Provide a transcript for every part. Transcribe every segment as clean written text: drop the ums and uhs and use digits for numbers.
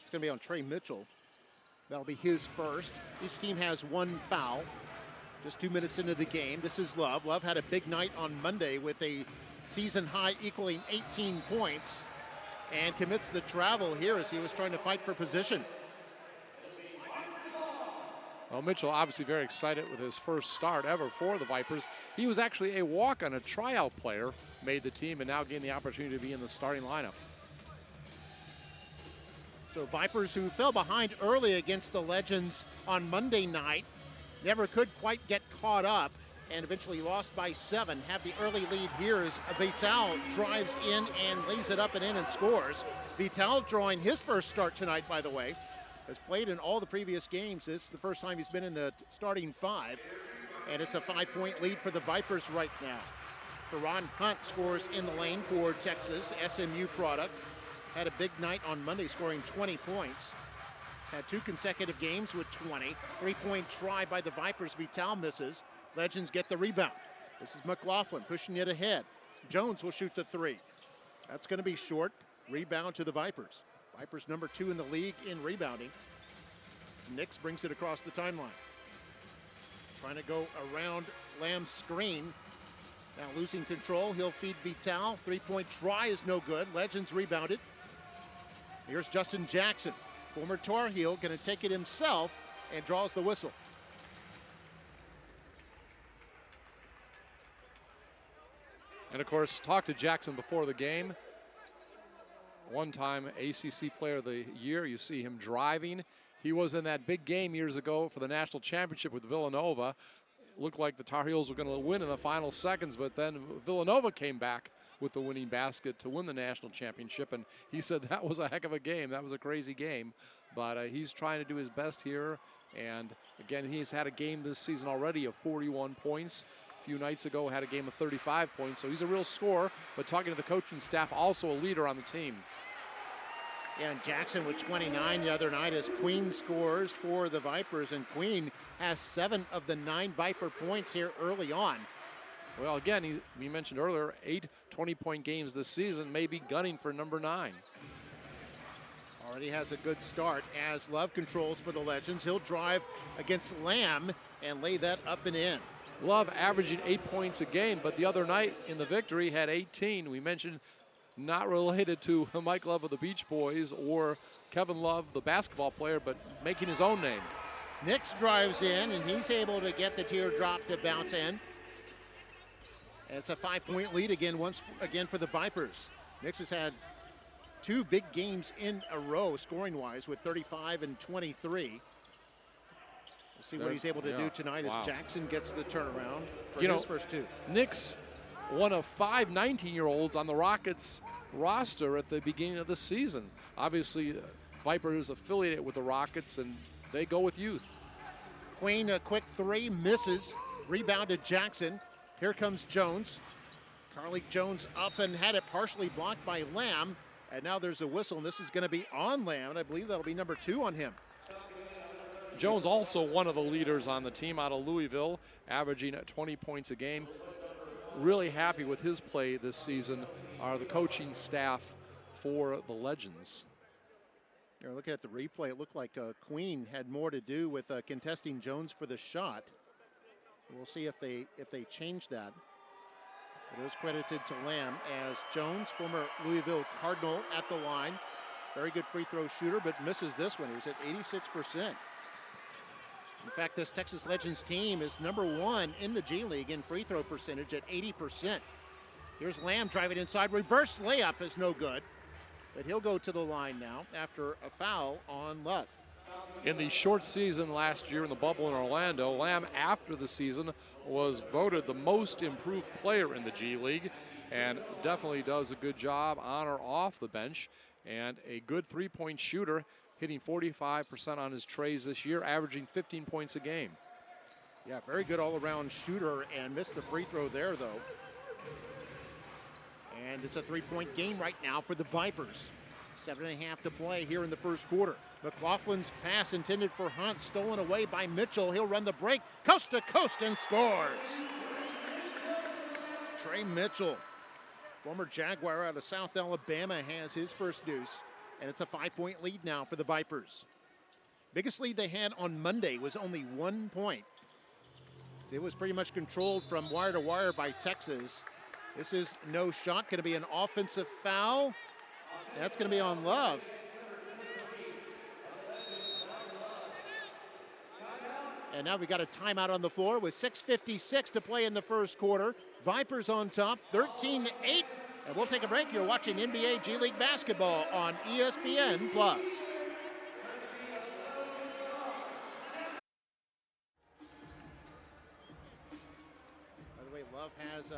It's going to be on Trey Mitchell. That'll be his first. Each team has one foul. Just 2 minutes into the game. This is Love. Love had a big night on Monday with a season high equaling 18 points and commits the travel here as he was trying to fight for position. Well, Mitchell obviously very excited with his first start ever for the Vipers. He was actually a walk-on, a tryout player, made the team, and now gained the opportunity to be in the starting lineup. So Vipers, who fell behind early against the Legends on Monday night, never could quite get caught up and eventually lost by 7. Have the early lead here as Vital drives in and lays it up and in and scores. Vital drawing his first start tonight, by the way. Has played in all the previous games. This is the first time he's been in the starting 5. And it's a 5-point lead for the Vipers right now. Ferran Hunt scores in the lane for Texas, SMU product. Had a big night on Monday, scoring 20 points. He's had 2 consecutive games with 20. 3-point try by the Vipers. Vital misses. Legends get the rebound. This is McLaughlin pushing it ahead. Jones will shoot the 3. That's going to be short. Rebound to the Vipers. Vipers number 2 in the league in rebounding. Nix brings it across the timeline. Trying to go around Lamb's screen. Now losing control, he'll feed Vital. 3-point try is no good. Legends rebounded. Here's Justin Jackson, former Tar Heel, going to take it himself and draws the whistle. And of course, talked to Jackson before the game. One-time ACC Player of the Year. You see him driving. He was in that big game years ago for the national championship with Villanova. Looked like the Tar Heels were going to win in the final seconds, but then Villanova came back with the winning basket to win the national championship, and he said that was a heck of a game. That was a crazy game, but he's trying to do his best here, and again, he's had a game this season already of 41 points. A few nights ago had a game of 35 points, so he's a real scorer, but talking to the coaching staff, also a leader on the team. Yeah, and Jackson with 29 the other night as Queen scores for the Vipers, and Queen has 7 of the 9 Viper points here early on. Well, again, we mentioned earlier, 8 20-point games this season, maybe gunning for number 9. Already has a good start as Love controls for the Legends. He'll drive against Lamb and lay that up and in. Love averaging 8 points a game, but the other night in the victory had 18. We mentioned not related to Mike Love of the Beach Boys or Kevin Love, the basketball player, but making his own name. Nix drives in, and he's able to get the teardrop to bounce in. And it's a 5-point lead again, once again for the Vipers. Nix has had 2 big games in a row, scoring-wise, with 35 and 23. We'll see what he's able to do tonight as Jackson gets the turnaround for his first 2. Nix, one of 5 19-year-olds on the Rockets roster at the beginning of the season. Obviously, Vipers affiliated with the Rockets, and they go with youth. Queen, a quick 3, misses. Rebounded Jackson. Here comes Jones. Carlik Jones up and had it partially blocked by Lamb. And now there's a whistle, and this is going to be on Lamb, and I believe that'll be number 2 on him. Jones also one of the leaders on the team out of Louisville, averaging 20 points a game. Really happy with his play this season are the coaching staff for the Legends. You're looking at the replay, it looked like Queen had more to do with contesting Jones for the shot. We'll see if they change that. It is credited to Lamb as Jones, former Louisville Cardinal, at the line. Very good free throw shooter, but misses this one. He was at 86%. In fact, this Texas Legends team is number 1 in the G League in free throw percentage at 80%. Here's Lamb driving inside. Reverse layup is no good, but he'll go to the line now after a foul on Love. In the short season last year in the bubble in Orlando, Lamb, after the season, was voted the most improved player in the G League and definitely does a good job on or off the bench, and a good 3-point shooter, hitting 45% on his trays this year, averaging 15 points a game. Yeah, very good all-around shooter, and missed the free throw there, though. And it's a 3-point game right now for the Vipers. 7.5 to play here in the first quarter. McLaughlin's pass intended for Hunt, stolen away by Mitchell. He'll run the break, coast to coast, and scores. Trey Mitchell, former Jaguar out of South Alabama, has his first deuce, and it's a 5-point lead now for the Vipers. Biggest lead they had on Monday was only 1 point. It was pretty much controlled from wire to wire by Texas. This is no shot, going to be an offensive foul. That's going to be on Love. And now we got a timeout on the floor with 6:56 to play in the first quarter. Vipers on top, 13-8. And we'll take a break. You're watching NBA G League basketball on ESPN+. By the way, Love has 2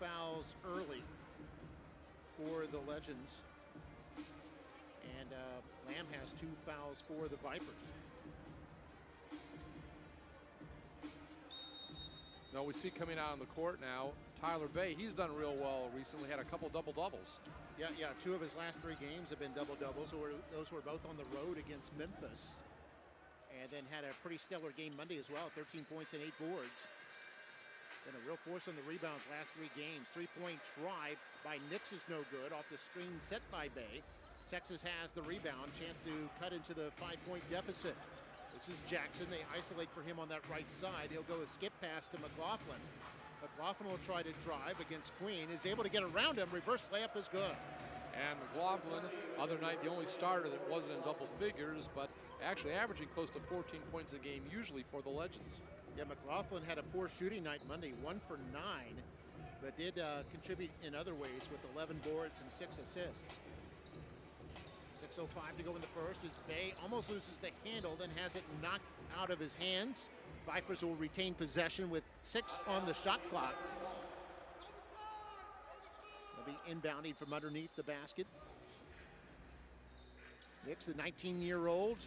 fouls early for the Legends. And Lamb has 2 fouls for the Vipers. Now we see coming out on the court now, Tyler Bay. He's done real well recently, had a couple double-doubles. Yeah, 2 of his last 3 games have been double-doubles. Those were both on the road against Memphis. And then had a pretty stellar game Monday as well, 13 points and 8 boards. Been a real force on the rebounds last 3 games. 3-point try by Nix is no good off the screen set by Bay. Texas has the rebound, chance to cut into the 5-point deficit. This is Jackson. They isolate for him on that right side. He'll go a skip pass to McLaughlin. McLaughlin will try to drive against Queen. Is able to get around him. Reverse layup is good. And McLaughlin, other night, the only starter that wasn't in double figures, but actually averaging close to 14 points a game usually for the Legends. Yeah, McLaughlin had a poor shooting night Monday, 1 for 9, but did contribute in other ways with 11 boards and 6 assists. 6:05 to go in the first as Bay almost loses the handle, then has it knocked out of his hands. Vipers will retain possession with 6 on the shot clock. They'll be inbounding from underneath the basket. Nix, the 19-year-old,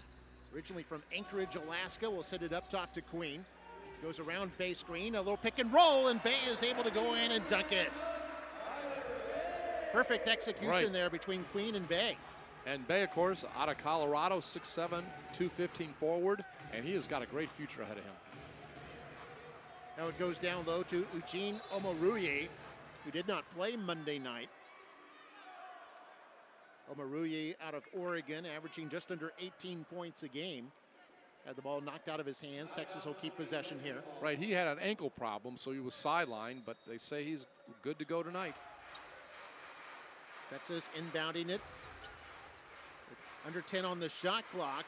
originally from Anchorage, Alaska, will send it up top to Queen. Goes around Bay screen, a little pick and roll, and Bay is able to go in and dunk it. Perfect execution there between Queen and Bay. And Bay, of course, out of Colorado, 6'7", 215 forward, and he has got a great future ahead of him. Now it goes down low to Eugene Omoruyi, who did not play Monday night. Omoruyi out of Oregon, averaging just under 18 points a game. Had the ball knocked out of his hands. Texas will keep possession here. Right, he had an ankle problem, so he was sidelined, but they say he's good to go tonight. Texas inbounding it. Under 10 on the shot clock.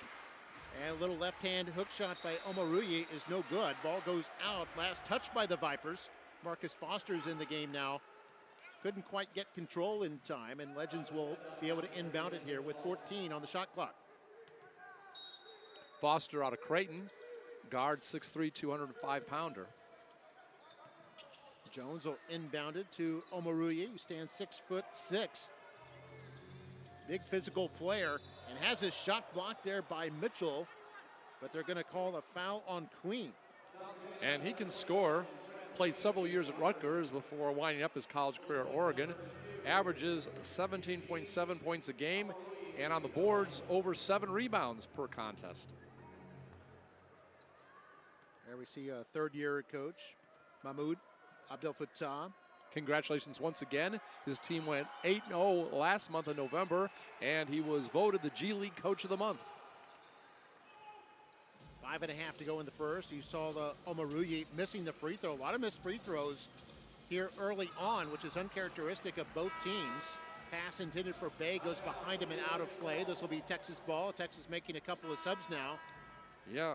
And a little left-hand hook shot by Omoruyi is no good. Ball goes out. Last touch by the Vipers. Marcus Foster's in the game now. Couldn't quite get control in time, and Legends will be able to inbound it here with 14 on the shot clock. Foster out of Creighton, guard 6'3", 205-pounder. Jones will inbound it to Omoruyi, who stands 6'6". Big physical player, and has his shot blocked there by Mitchell, but they're going to call a foul on Queen. And he can score. Played several years at Rutgers before winding up his college career at Oregon. Averages 17.7 points a game, and on the boards, over 7 rebounds per contest. There we see a third-year coach, Mahmoud Abdel Fattah. Congratulations once again. His team went 8-0 last month in November, and he was voted the G League Coach of the Month. 5.5 to go in the first. You saw the Omoruyi missing the free throw. A lot of missed free throws here early on, which is uncharacteristic of both teams. Pass intended for Bay goes behind him and out of play. This will be Texas ball. Texas making a couple of subs now. Yeah.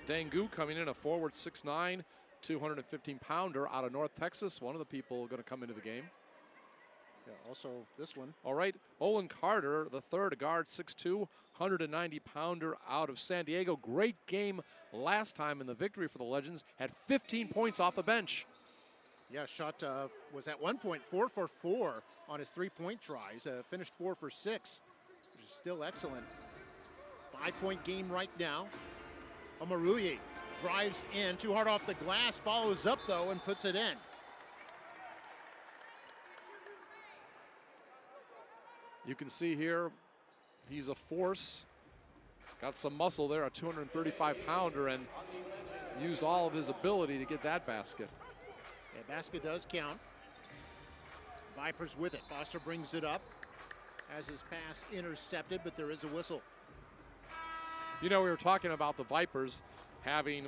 Dangu coming in, a forward 6'9", 215-pounder out of North Texas. One of the people going to come into the game. Yeah, also this one. All right, Olin Carter, the third, guard 6'2", 190-pounder out of San Diego. Great game last time in the victory for the Legends. Had 15 points off the bench. Yeah, shot was at one point 4 for 4 on his three-point tries. Finished 4 for 6, which is still excellent. 5-point game right now. Omoruyi drives in, too hard off the glass, follows up though and puts it in. You can see here, he's a force got some muscle there, a 235-pounder, and used all of his ability to get that basket. Yeah, basket does count. Vipers with it. Foster brings it up. Has his pass intercepted, but there is a whistle. You know, we were talking about the Vipers having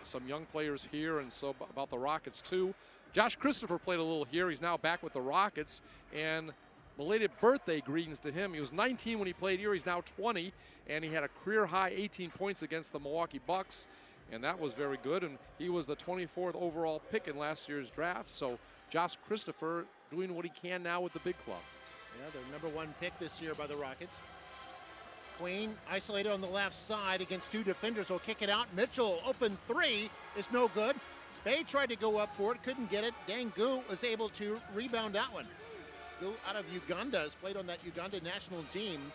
some young players here, and so about the Rockets too. Josh Christopher played a little here. He's now back with the Rockets, and belated birthday greetings to him. He was 19 when he played here. He's now 20, and he had a career-high 18 points against the Milwaukee Bucks, and that was very good. And he was the 24th overall pick in last year's draft. So Josh Christopher doing what he can now with the big club. Yeah, the #1 pick this year by the Rockets. Queen isolated on the left side against two defenders. Will kick it out. Mitchell, open three, is no good. Bay tried to go up for it, couldn't get it. Dangu was able to rebound that one. Gu out of Uganda has played on that Uganda national team.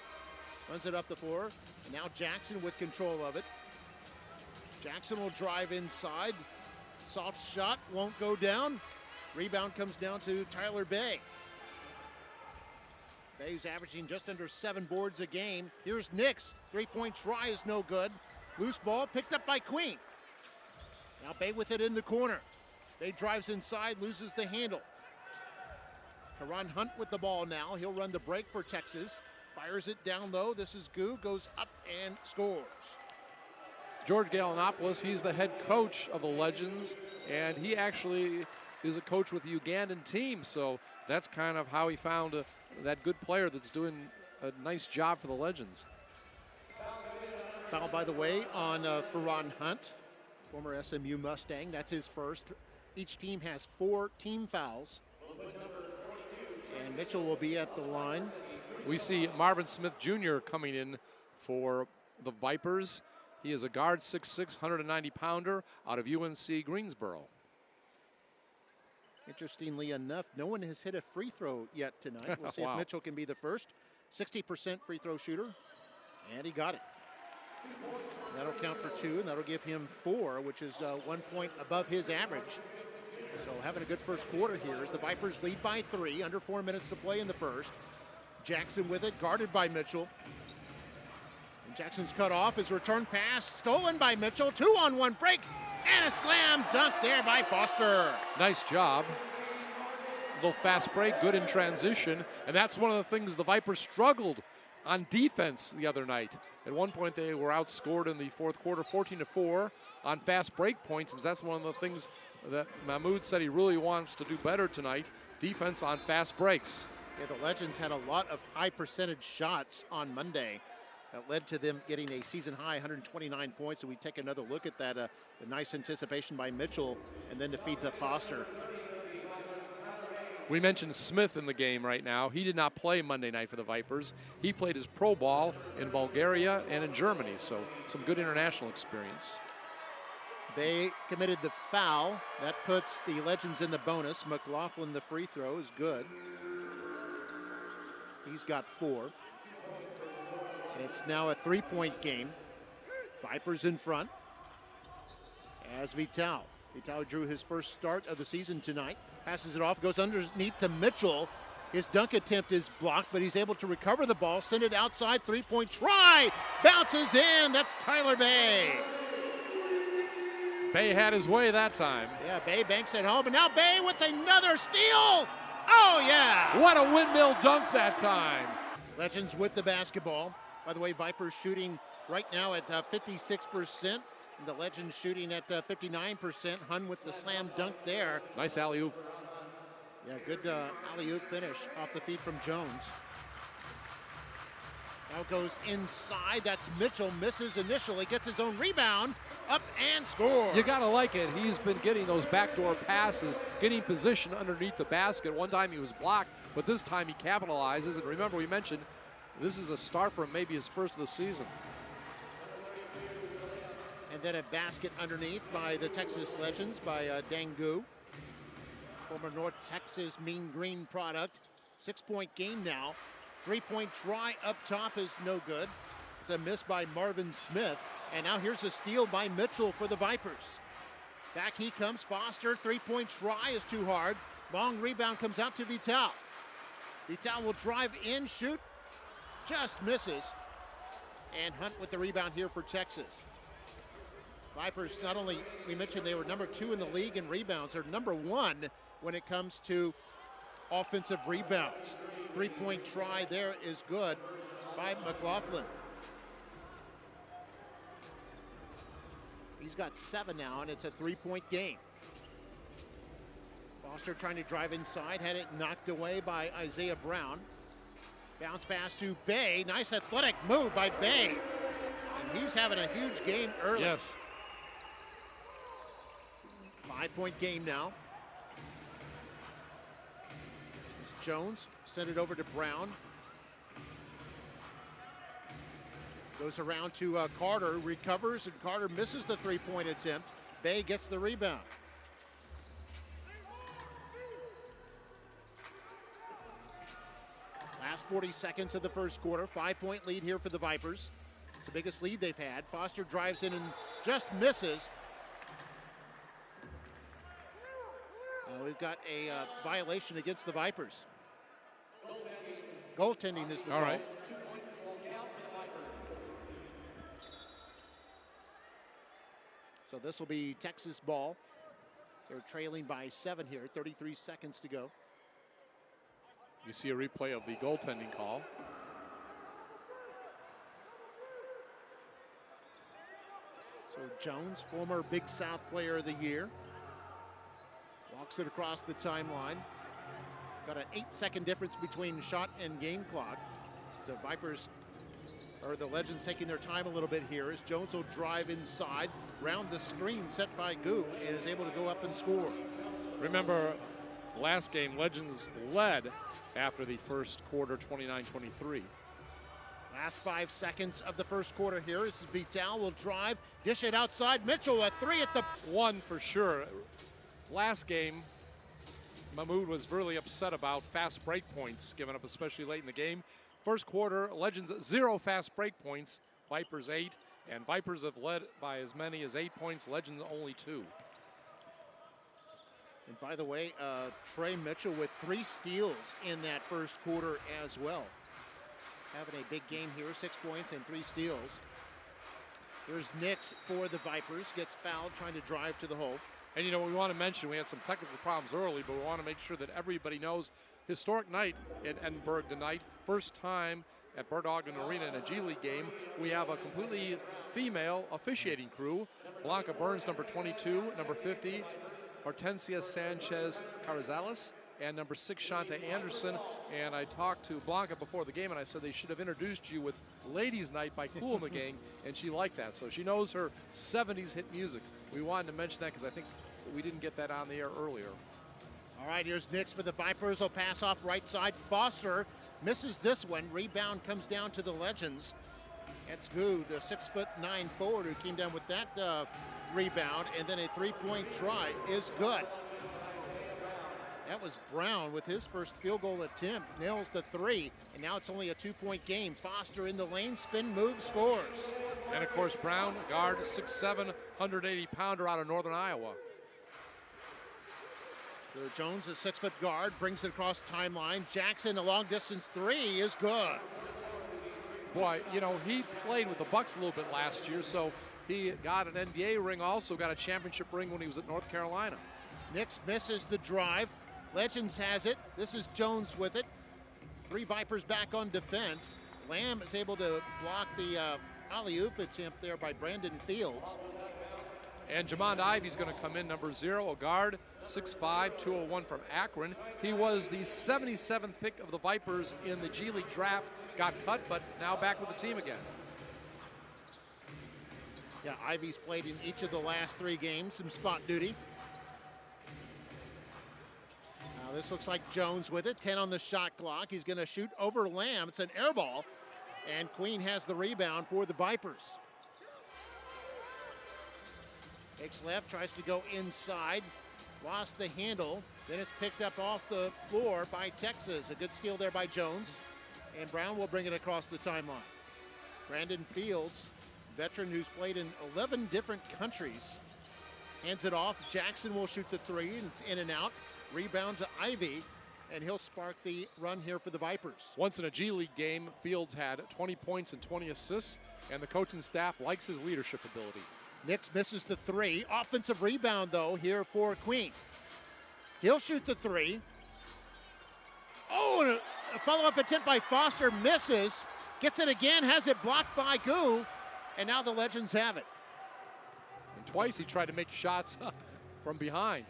Runs it up the floor. And now Jackson with control of it. Jackson will drive inside. Soft shot, won't go down. Rebound comes down to Tyler Bay. Bay's averaging just under 7 boards a game. Here's Nix. Three-point try is no good. Loose ball picked up by Queen. Now Bay with it in the corner. Bay drives inside, loses the handle. Karan Hunt with the ball now. He'll run the break for Texas. Fires it down low. This is Gu. Goes up and scores. George Gallinopoulos, he's the head coach of the Legends, and he actually is a coach with the Ugandan team, so that's kind of how he found that good player that's doing a nice job for the Legends. Foul, by the way, on Karan Hunt, former SMU Mustang. That's his first. Each team has 4 team fouls. And Mitchell will be at the line. We see Marvin Smith Jr. coming in for the Vipers. He is a guard, 6'6", 190-pounder out of UNC Greensboro. Interestingly enough, no one has hit a free throw yet tonight. We'll see Wow. if Mitchell can be the first. 60% free throw shooter, and he got it. That'll count for 2, and that'll give him 4, which is 1 point above his average. So having a good first quarter here as the Vipers lead by 3, under 4 minutes to play in the first. Jackson with it, guarded by Mitchell. And Jackson's cut off. His return pass stolen by Mitchell. 2-on-1 break, and a slam dunk there by Foster. Nice job. A little fast break, good in transition, and that's one of the things the Vipers struggled on defense the other night. At one point, they were outscored in the fourth quarter, 14-4 on fast break points, and that's one of the things that Mahmoud said he really wants to do better tonight, defense on fast breaks. Yeah, the Legends had a lot of high percentage shots on Monday. That led to them getting a season high 129 points. So we take another look at that. A nice anticipation by Mitchell, and then to feed to Foster. We mentioned Smith in the game right now. He did not play Monday night for the Vipers. He played his pro ball in Bulgaria and in Germany, so some good international experience. They committed the foul. That puts the Legends in the bonus. McLaughlin, the free throw, is good. He's got 4. And it's now a 3-point game. Vipers in front. As Vital. Vital drew his first start of the season tonight. Passes it off, goes underneath to Mitchell. His dunk attempt is blocked, but he's able to recover the ball, send it outside, 3-point try. Bounces in, that's Tyler Bay. Bay had his way that time. Yeah, Bay banks it home, and now Bay with another steal. Oh, yeah. What a windmill dunk that time. Legends with the basketball. By the way, Vipers shooting right now at 56%. The Legends shooting at 59%. Hun with the slam dunk there. Nice alley-oop. Yeah, good alley-oop finish off the feed from Jones. Now goes inside. That's Mitchell. Misses initially. Gets his own rebound. Up and scores. You got to like it. He's been getting those backdoor passes, getting position underneath the basket. One time he was blocked, but this time he capitalizes. And remember, we mentioned this is a start for him, maybe his first of the season. And then a basket underneath by the Texas Legends by Dangu. Former North Texas Mean Green product. 6-point game now. 3-point try up top is no good. It's a miss by Marvin Smith. And now here's a steal by Mitchell for the Vipers. Back he comes. Foster. 3-point try is too hard. Long rebound comes out to Vital. Vital will drive in, shoot. Just misses. And Hunt with the rebound here for Texas. Vipers, not only, we mentioned they were number 2 in the league in rebounds, they're number 1 when it comes to offensive rebounds. 3-point try there is good by McLaughlin. He's got 7 now, and it's a 3-point game. Foster trying to drive inside, had it knocked away by Isaiah Brown. Bounce pass to Bay. Nice athletic move by Bay. And he's having a huge game early. Yes. 5-point game now. Jones sent it over to Brown. Goes around to Carter, recovers, and Carter misses the 3-point attempt. Bay gets the rebound. Last 40 seconds of the first quarter. 5-point lead here for the Vipers. It's the biggest lead they've had. Foster drives in and just misses. We've got a violation against the Vipers. Goaltending is the call. All right. So this will be Texas ball. They're trailing by 7 here, 33 seconds to go. You see a replay of the goaltending call. So Jones, former Big South Player of the Year, walks it across the timeline. Got an 8-second difference between shot and game clock. The Vipers, or the Legends, taking their time a little bit here as Jones will drive inside, round the screen set by Gu, and is able to go up and score. Remember, last game, Legends led after the first quarter, 29-23. Last 5 seconds of the first quarter here. This is Vital will drive, dish it outside. Mitchell, a 3 at the... One for sure. Last game, Mahmoud was really upset about fast break points given up, especially late in the game. First quarter, Legends 0 fast break points, Vipers 8, and Vipers have led by as many as 8 points, Legends only 2. And by the way, Trey Mitchell with 3 steals in that first quarter as well. Having a big game here, 6 points and 3 steals. Here's Nix for the Vipers, gets fouled trying to drive to the hole. And you know, we want to mention, we had some technical problems early, but we want to make sure that everybody knows, historic night in Edinburgh tonight. First time at Bert Ogden Arena in a G League game. We have a completely female officiating crew. Blanca Burns, number 22, number 50, Hortensia Sanchez Carrizales, and number 6, Shante Anderson. And I talked to Blanca before the game, and I said they should have introduced you with Ladies Night by Kool and the Gang, and she liked that. So she knows her 70s hit music. We wanted to mention that because I think we didn't get that on the air earlier. All right, here's Nix for the Vipers. Will pass off right side. Foster misses this one. Rebound comes down to the Legends. That's Gu, the 6'9" forward, who came down with that rebound, and then a 3-point try is good. That was Brown with his first field goal attempt. Nails the 3, and now it's only a 2-point game. Foster in the lane, spin move, scores. And of course, Brown, guard, 6'7", 180-pounder out of Northern Iowa. Jones, a 6-foot guard, brings it across timeline. Jackson, a long-distance 3 is good. Boy, you know, he played with the Bucks a little bit last year, so he got an NBA ring, also got a championship ring when he was at North Carolina. Nix misses the drive. Legends has it. This is Jones with it. 3 Vipers back on defense. Lamb is able to block the alley-oop attempt there by Brandon Fields. And Jamond Ivey's going to come in, number 0, a guard, 6'5", 201 from Akron. He was the 77th pick of the Vipers in the G League draft. Got cut, but now back with the team again. Yeah, Ivey's played in each of the last 3 games, some spot duty. Now this looks like Jones with it, 10 on the shot clock. He's going to shoot over Lamb. It's an air ball, and Queen has the rebound for the Vipers. Takes left, tries to go inside, lost the handle, then it's picked up off the floor by Texas. A good steal there by Jones, and Brown will bring it across the timeline. Brandon Fields, veteran who's played in 11 different countries, hands it off. Jackson will shoot the 3, and it's in and out. Rebound to Ivey, and he'll spark the run here for the Vipers. Once in a G League game, Fields had 20 points and 20 assists, and the coaching staff likes his leadership ability. Nix misses the three. Offensive rebound, though, here for Queen. He'll shoot the three. Oh, and a follow-up attempt by Foster misses. Gets it again, has it blocked by Gu, and now the Legends have it. And twice he tried to make shots from behind.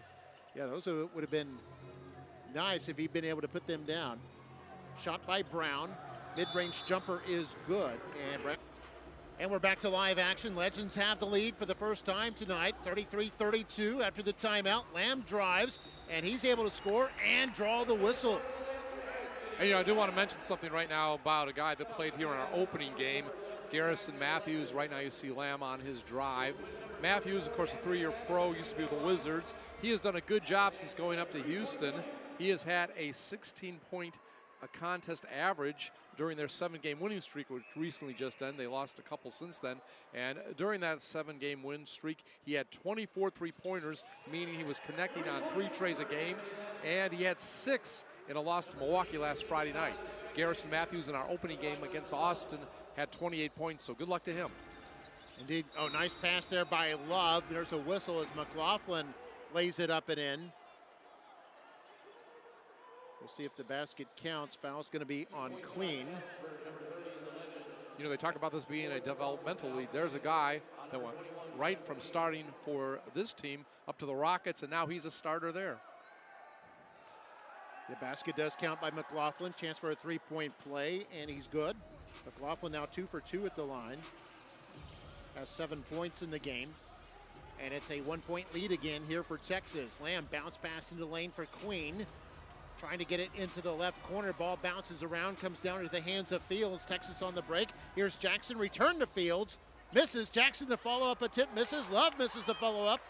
Yeah, those would have been nice if he'd been able to put them down. Shot by Brown. Mid-range jumper is good. And we're back to live action. Legends have the lead for the first time tonight, 33-32 after the timeout. Lamb drives, and he's able to score and draw the whistle. And, I do want to mention something right now about a guy that played here in our opening game, Garrison Matthews. Right now you see Lamb on his drive. Matthews, of course, a 3-year pro, used to be with the Wizards. He has done a good job since going up to Houston. He has had a 16-point contest average during their 7-game winning streak, which recently just ended. They lost a couple since then. And during that 7-game win streak, he had 24 3-pointers, meaning he was connecting on 3 trays a game. And he had 6 in a loss to Milwaukee last Friday night. Garrison Matthews in our opening game against Austin had 28 points, so good luck to him. Indeed. Oh, nice pass there by Love. There's a whistle as McLaughlin lays it up and in. We'll see if the basket counts. Foul's going to be on Queen. They talk about this being a developmental league. There's a guy that went right from starting for this team up to the Rockets, and now he's a starter there. The basket does count by McLaughlin. Chance for a 3-point play, and he's good. McLaughlin now 2 for 2 at the line. Has 7 points in the game. And it's a 1-point lead again here for Texas. Lamb bounce pass into the lane for Queen. Trying to get it into the left corner. Ball bounces around, comes down to the hands of Fields. Texas on the break. Here's Jackson, return to Fields. Misses. Jackson, the follow-up attempt misses. Love misses the follow-up.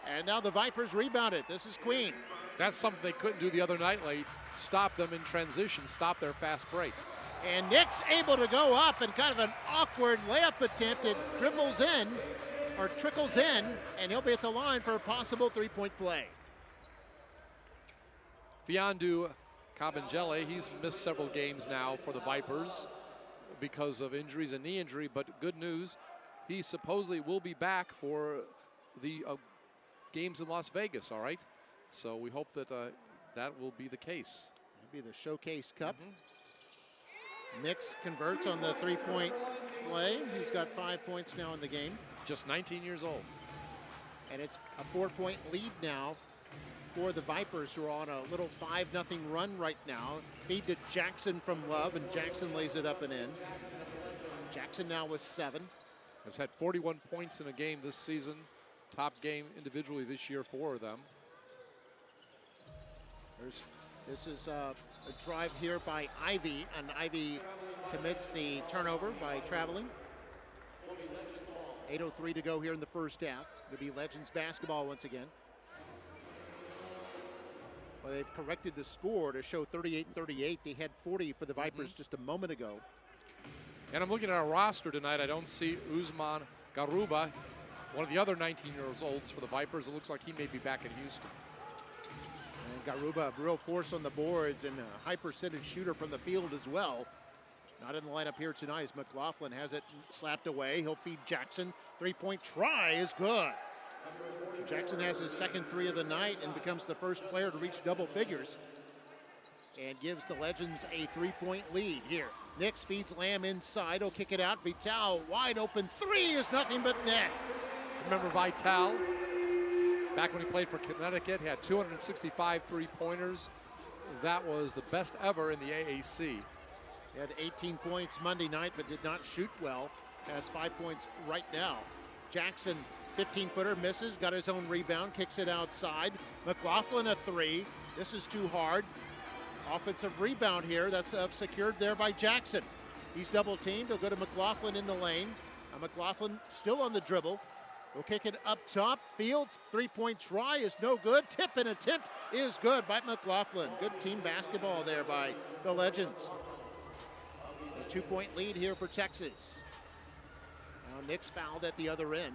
And now the Vipers rebound it. This is Queen. That's something they couldn't do the other night, late. Stop them in transition, stop their fast break. And Nick's able to go up and kind of an awkward layup attempt. It dribbles in, or trickles in, and he'll be at the line for a possible 3-point play. Fiondu Kabengele, he's missed several games now for the Vipers because of injuries, a knee injury, but good news, he supposedly will be back for the games in Las Vegas, all right? So we hope that that will be the case. It'll be the Showcase Cup. Nix converts on the 3-point play. He's got 5 points now in the game. Just 19 years old. And it's a 4-point lead now for the Vipers, who are on a little 5-0 run right now. Feed to Jackson from Love, and Jackson lays it up and in. Jackson now with 7. Has had 41 points in a game this season. Top game individually this year for them. This is a drive here by Ivy, and Ivy commits the turnover by traveling. 8:03 to go here in the first half. It'll be Legends basketball once again. Well, they've corrected the score to show 38-38. They had 40 for the Vipers just a moment ago. And I'm looking at our roster tonight. I don't see Usman Garuba, one of the other 19-year-olds for the Vipers. It looks like he may be back in Houston. And Garuba, real force on the boards and a high percentage shooter from the field as well. Not in the lineup here tonight as McLaughlin has it slapped away. He'll feed Jackson. 3-point try is good. Jackson has his second 3 of the night and becomes the first player to reach double figures. And gives the Legends a 3-point lead here. Nix feeds Lamb inside. He'll kick it out. Vital wide open 3 is nothing but net. Remember Vital? Back when he played for Connecticut, he had 265 3-pointers. That was the best ever in the AAC. He had 18 points Monday night, but did not shoot well. Has 5 points right now. Jackson, 15-footer, misses, got his own rebound, kicks it outside. McLaughlin a 3. This is too hard. Offensive rebound here. That's secured there by Jackson. He's double teamed. He'll go to McLaughlin in the lane. McLaughlin still on the dribble. We'll kick it up top. Fields, 3-point try is no good. Tip and attempt is good by McLaughlin. Good team basketball there by the Legends. A 2-point lead here for Texas. Now Nix fouled at the other end,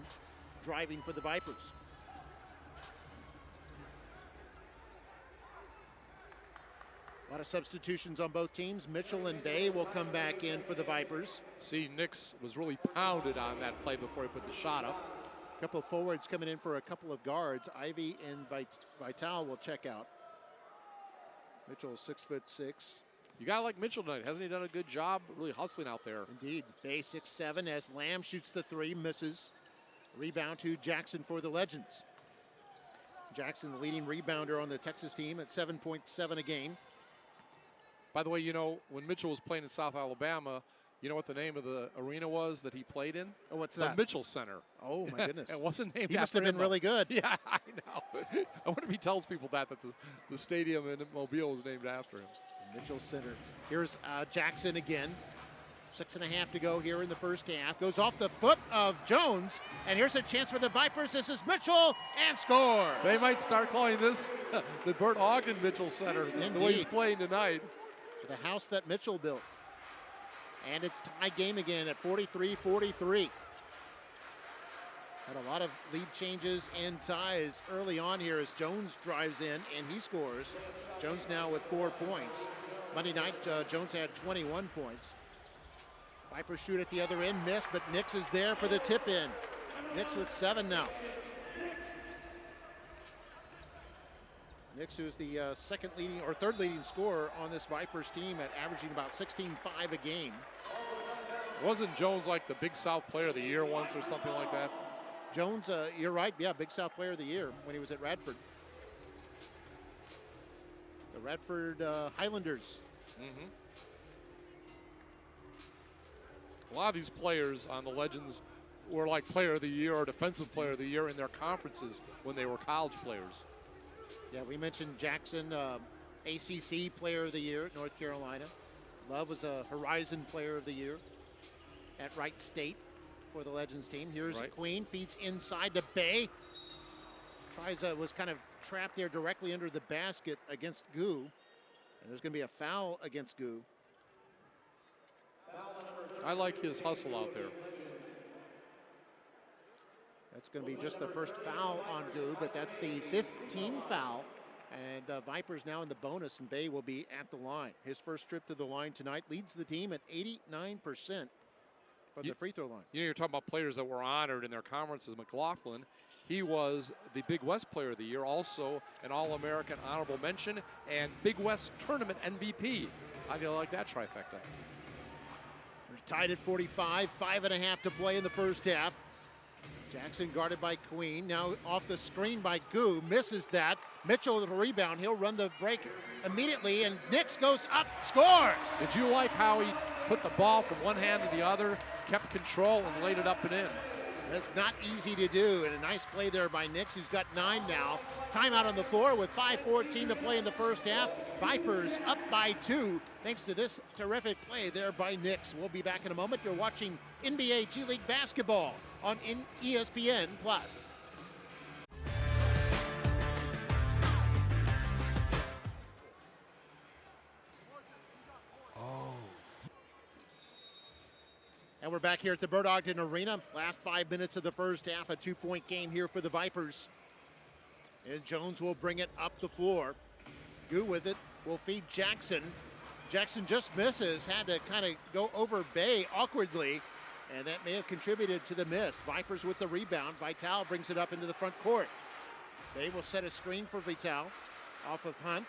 driving for the Vipers. A lot of substitutions on both teams. Mitchell and Bay will come back in for the Vipers. See, Nix was really pounded on that play before he put the shot up. A couple of forwards coming in for a couple of guards. Ivy and Vital will check out. Mitchell 6'6". You gotta like Mitchell tonight. Hasn't he done a good job really hustling out there? Indeed. Bay 6'7" as Lamb shoots the three, misses. Rebound to Jackson for the Legends. Jackson, the leading rebounder on the Texas team at 7.7 a game. By the way, you know, when Mitchell was playing in South Alabama, you know what the name of the arena was that he played in? Oh, what's that? The Mitchell Center. Oh, my goodness. It wasn't named He must after have been him. really good. Yeah, I know. I wonder if he tells people that the stadium in Mobile was named after him. Mitchell Center. Here's Jackson again. 6.5 to go here in the first half. Goes off the foot of Jones. And here's a chance for the Vipers. This is Mitchell and score. They might start calling this the Bert Ogden Mitchell Center. Indeed. The way he's playing tonight. The house that Mitchell built. And it's tie game again at 43-43. Had a lot of lead changes and ties early on here as Jones drives in and he scores. Jones now with 4 points. Monday night, Jones had 21 points. Vipers shoot at the other end, miss, but Nix is there for the tip in. Nix with 7 now. Nix, who's the third leading scorer on this Vipers team at averaging about 16.5 a game. Wasn't Jones like the Big South Player of the Year once or something like that? Jones, you're right, yeah, Big South Player of the Year when he was at Radford. The Radford Highlanders. Mm-hmm. A lot of these players on the Legends were like Player of the Year or Defensive Player of the Year in their conferences when they were college players. Yeah, we mentioned Jackson, ACC Player of the Year at North Carolina. Love was a Horizon Player of the Year at Wright State for the Legends team. Here's Queen, feeds inside to Bay. Was kind of trapped there directly under the basket against Gu. And there's going to be a foul against Gu. I like his hustle out there. That's going to be just the first foul on Gu, but that's the 15th foul. And Vipers now in the bonus, and Bay will be at the line. His first trip to the line tonight leads the team at 89% from the free throw line. You know, you're talking about players that were honored in their conferences. McLaughlin, he was the Big West Player of the Year, also an All-American honorable mention, and Big West Tournament MVP. How do you like that trifecta? We're tied at 45, 5.5 to play in the first half. Jackson guarded by Queen. Now off the screen by Gu. Misses that. Mitchell with a rebound. He'll run the break immediately, and Nix goes up, scores! Did you like how he put the ball from one hand to the other, kept control, and laid it up and in? That's not easy to do, and a nice play there by Nix, who's got 9 now. Timeout on the floor with 5:14 to play in the first half. Vipers up by 2, thanks to this terrific play there by Nix. We'll be back in a moment. You're watching NBA G League basketball on ESPN+. And we're back here at the Bert Ogden Arena. Last 5 minutes of the first half, a 2-point game here for the Vipers. And Jones will bring it up the floor. Gu with it will feed Jackson. Jackson just misses, had to kind of go over Bay awkwardly, and that may have contributed to the miss. Vipers with the rebound. Vital brings it up into the front court. Bay will set a screen for Vital off of Hunt.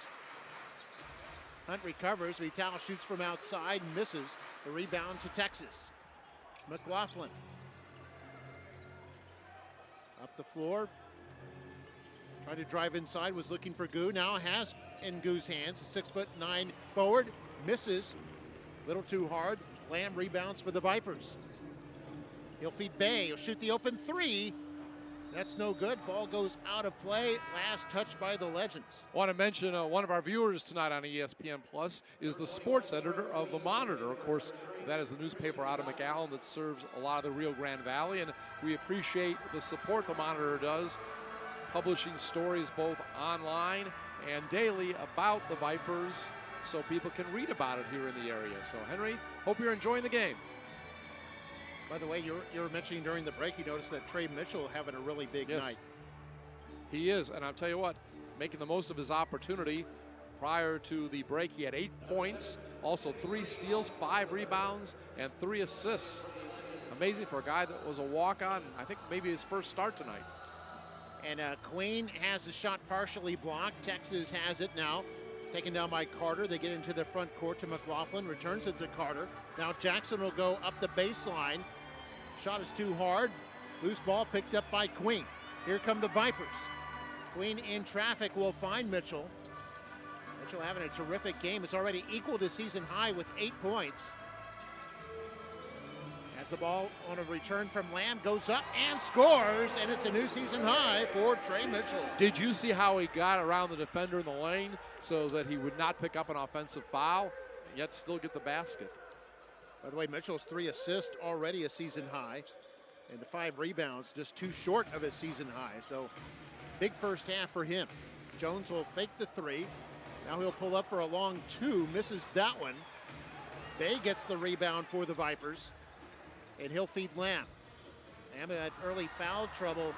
Hunt recovers. Vital shoots from outside and misses. The rebound to Texas. McLaughlin up the floor, tried to drive inside, was looking for Gu, now has in Gu's hands, a 6'9" forward, misses, little too hard. Lamb rebounds for the Vipers. He'll feed Bay, he'll shoot the open 3. That's no good. Ball goes out of play. Last touch by the Legends. I want to mention one of our viewers tonight on ESPN Plus is the sports editor of The Monitor. Of course, that is the newspaper out of McAllen that serves a lot of the Rio Grande Valley, and we appreciate the support The Monitor does, publishing stories both online and daily about the Vipers so people can read about it here in the area. So, Henry, hope you're enjoying the game. By the way, you were mentioning during the break, you noticed that Trey Mitchell having a really big night. He is, and I'll tell you what, making the most of his opportunity. Prior to the break, he had 8 points, also 3 steals, 5 rebounds, and 3 assists. Amazing for a guy that was a walk-on. I think maybe his first start tonight. And Queen has the shot partially blocked. Texas has it now. Taken down by Carter. They get into the front court to McLaughlin. Returns it to Carter. Now Jackson will go up the baseline. Shot is too hard. Loose ball picked up by Queen. Here come the Vipers. Queen in traffic will find Mitchell. Mitchell having a terrific game. It's already equal to season high with 8 points. As the ball on a return from Lamb goes up and scores, and it's a new season high for Trey Mitchell. Did you see how he got around the defender in the lane so that he would not pick up an offensive foul, yet still get the basket? By the way, Mitchell's 3 assists already a season high, and the 5 rebounds just too short of his season high. So big first half for him. Jones will fake the 3. Now he'll pull up for a long 2, misses that one. Bay gets the rebound for the Vipers, and he'll feed Lamb. Lamb had early foul trouble,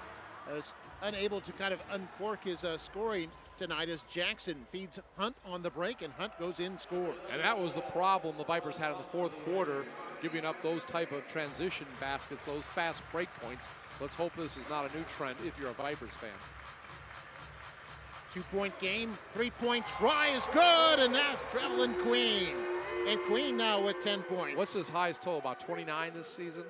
is unable to kind of uncork his scoring tonight as Jackson feeds Hunt on the break, and Hunt goes in, scores. And that was the problem the Vipers had in the fourth quarter, giving up those type of transition baskets, those fast break points. Let's hope this is not a new trend if you're a Vipers fan. 2-point game, 3-point try is good, and that's Trevelin Queen. And Queen now with 10 points. What's his highest total, about 29 this season?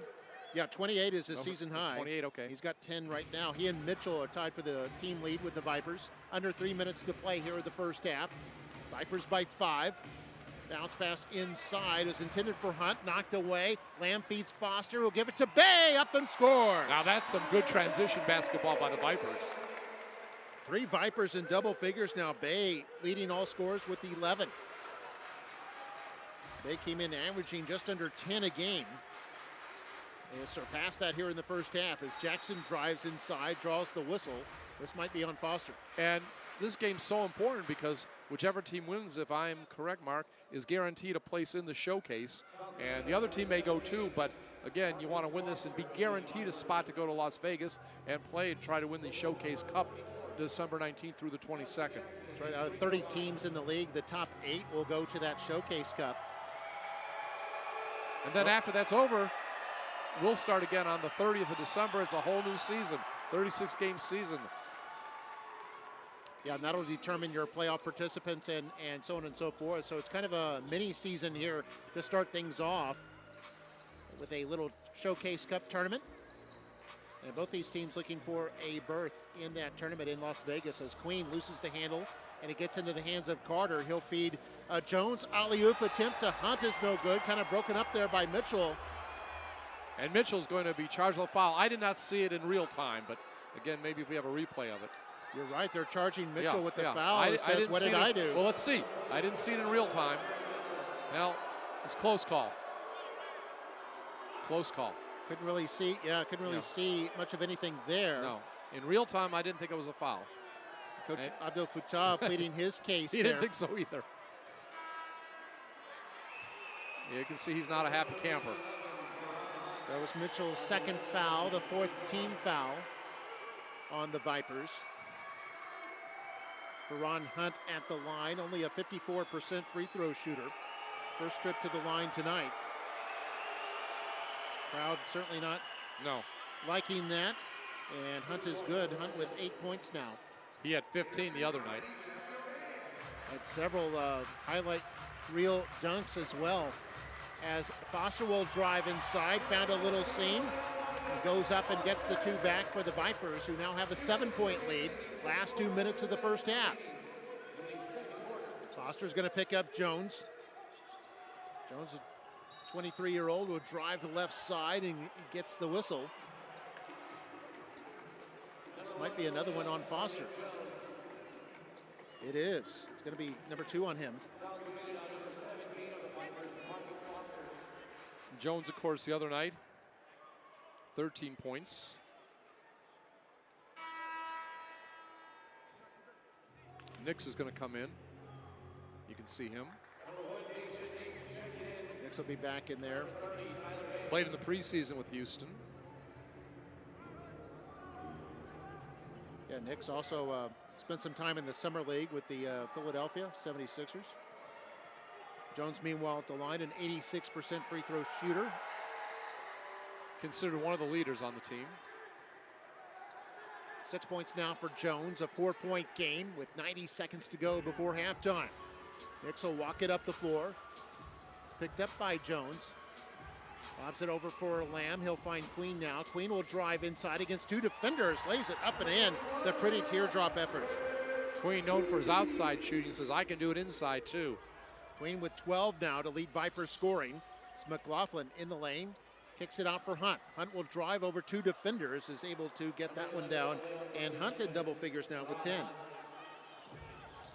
Yeah, 28 is his season high. 28, okay. He's got 10 right now. He and Mitchell are tied for the team lead with the Vipers. Under 3 minutes to play here in the first half. Vipers by 5. Bounce pass inside is intended for Hunt, knocked away. Lamb feeds Foster, who'll give it to Bay, up and scores. Now that's some good transition basketball by the Vipers. 3 Vipers in double figures now. Bay leading all scorers with 11. They came in averaging just under 10 a game. They surpassed that here in the first half as Jackson drives inside, draws the whistle. This might be on Foster. And this game's so important because whichever team wins, if I'm correct, Mark, is guaranteed a place in the showcase. And the other team may go too, but again, you want to win this and be guaranteed a spot to go to Las Vegas and play and try to win the Showcase Cup December 19th through the 22nd. That's right, out of 30 teams in the league, the top 8 will go to that Showcase Cup. And then after that's over, we'll start again on the 30th of December. It's a whole new season, 36-game season. Yeah, and that'll determine your playoff participants and so on and so forth. So it's kind of a mini season here to start things off with a little Showcase Cup tournament. And both these teams looking for a berth in that tournament in Las Vegas as Queen loses the handle and it gets into the hands of Carter. He'll feed Jones. Alley-oop attempt to Hunt is no good. Kind of broken up there by Mitchell. And Mitchell's going to be charged with a foul. I did not see it in real time, but again, maybe if we have a replay of it. You're right, they're charging Mitchell with the foul. It says, what did I do? Well, let's see. I didn't see it in real time. Well, it's close call. Close call. Couldn't really see, see much of anything there. No. In real time, I didn't think it was a foul. Coach Abdel Fattah pleading his case He didn't think so either. You can see he's not a happy camper. That was Mitchell's second foul, the 4th team foul on the Vipers. Ferron Hunt at the line, only a 54% free throw shooter. First trip to the line tonight. Crowd certainly not liking that. And Hunt is good. Hunt with 8 points now. He had 15 the other night. Had several highlight reel dunks as well. As Foster will drive inside, found a little seam. Goes up and gets the 2 back for the Vipers, who now have a 7-point lead. Last 2 minutes of the first half. Foster's going to pick up Jones. Jones, a 23-year-old, will drive to the left side and gets the whistle. This might be another one on Foster. It is. It's going to be number 2 on him. Jones, of course, the other night, 13 points. Nix is going to come in. You can see him. Nix will be back in there. Played in the preseason with Houston. Yeah, Nix also Spent some time in the summer league with the Philadelphia 76ers. Jones, meanwhile, at the line, an 86% free throw shooter. Considered one of the leaders on the team. 6 points now for Jones, a 4-point game with 90 seconds to go before halftime. Knicks will walk it up the floor. Picked up by Jones. Lobs it over for Lamb. He'll find Queen now. Queen will drive inside against two defenders. Lays it up and in. The pretty teardrop effort. Queen, known for his outside shooting, says, I can do it inside too. Queen with 12 now to lead Vipers scoring. It's McLaughlin in the lane. Kicks it out for Hunt. Hunt will drive over two defenders, is able to get that one down. And Hunt in double figures now with 10.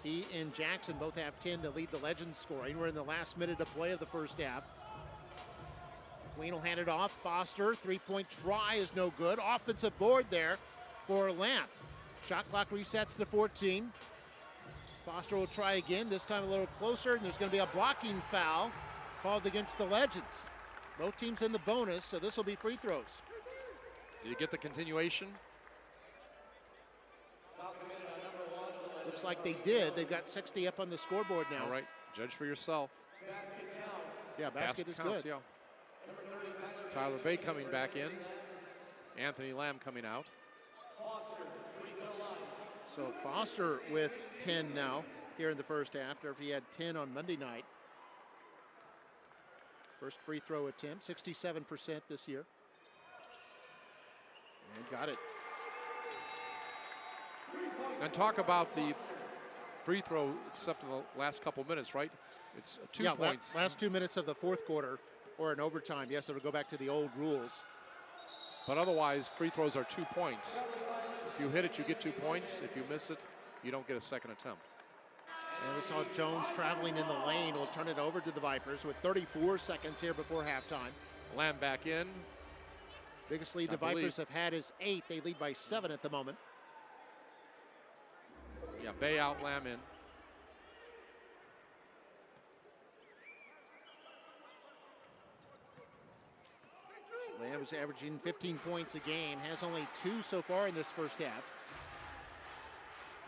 He and Jackson both have 10 to lead the Legends scoring. We're in the last minute of play of the first half. Queen will hand it off. Foster, three-point try is no good. Offensive board there for Lamb. Shot clock resets to 14. Foster will try again, this time a little closer, and there's going to be a blocking foul called against the Legends. Both teams in the bonus, so this will be free throws. Did you get the continuation? Looks like they did. They've got 60 up on the scoreboard now. All right, judge for yourself. Yeah, basket is counts, good. Yeah. Tyler Bay coming back in. Anthony Lamb coming out. So Foster with 10 now here in the first half, after he had 10 on Monday night. First free throw attempt, 67% this year. And got it. And talk about the free throw, except in the last couple minutes, right? It's 2 points. Last 2 minutes of the fourth quarter or in overtime. Yes, it'll go back to the old rules. But otherwise, free throws are 2 points. If you hit it, you get 2 points. If you miss it, you don't get a second attempt. And we saw Jones traveling in the lane. We'll turn it over to the Vipers with 34 seconds here before halftime. Lamb back in. Biggest lead the Vipers have had is 8. They lead by 7 at the moment. Yeah, Bay out, Lamb in. Lamb is averaging 15 points a game. Has only 2 so far in this first half.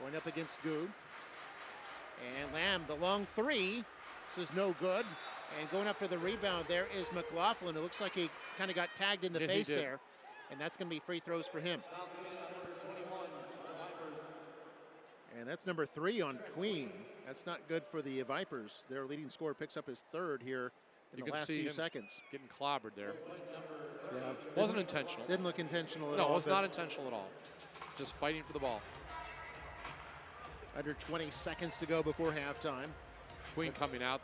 Going up against Good. And Lamb, the long three. This is no good. And going up for the rebound there is McLaughlin. It looks like he kind of got tagged in the face there. And that's going to be free throws for him. And that's number 3 on Queen. That's not good for the Vipers. Their leading scorer picks up his 3rd here in the last few seconds. Getting clobbered there. Yeah, wasn't intentional. Didn't look intentional at all. No, it was not intentional at all. Just fighting for the ball. Under 20 seconds to go before halftime. Queen coming out,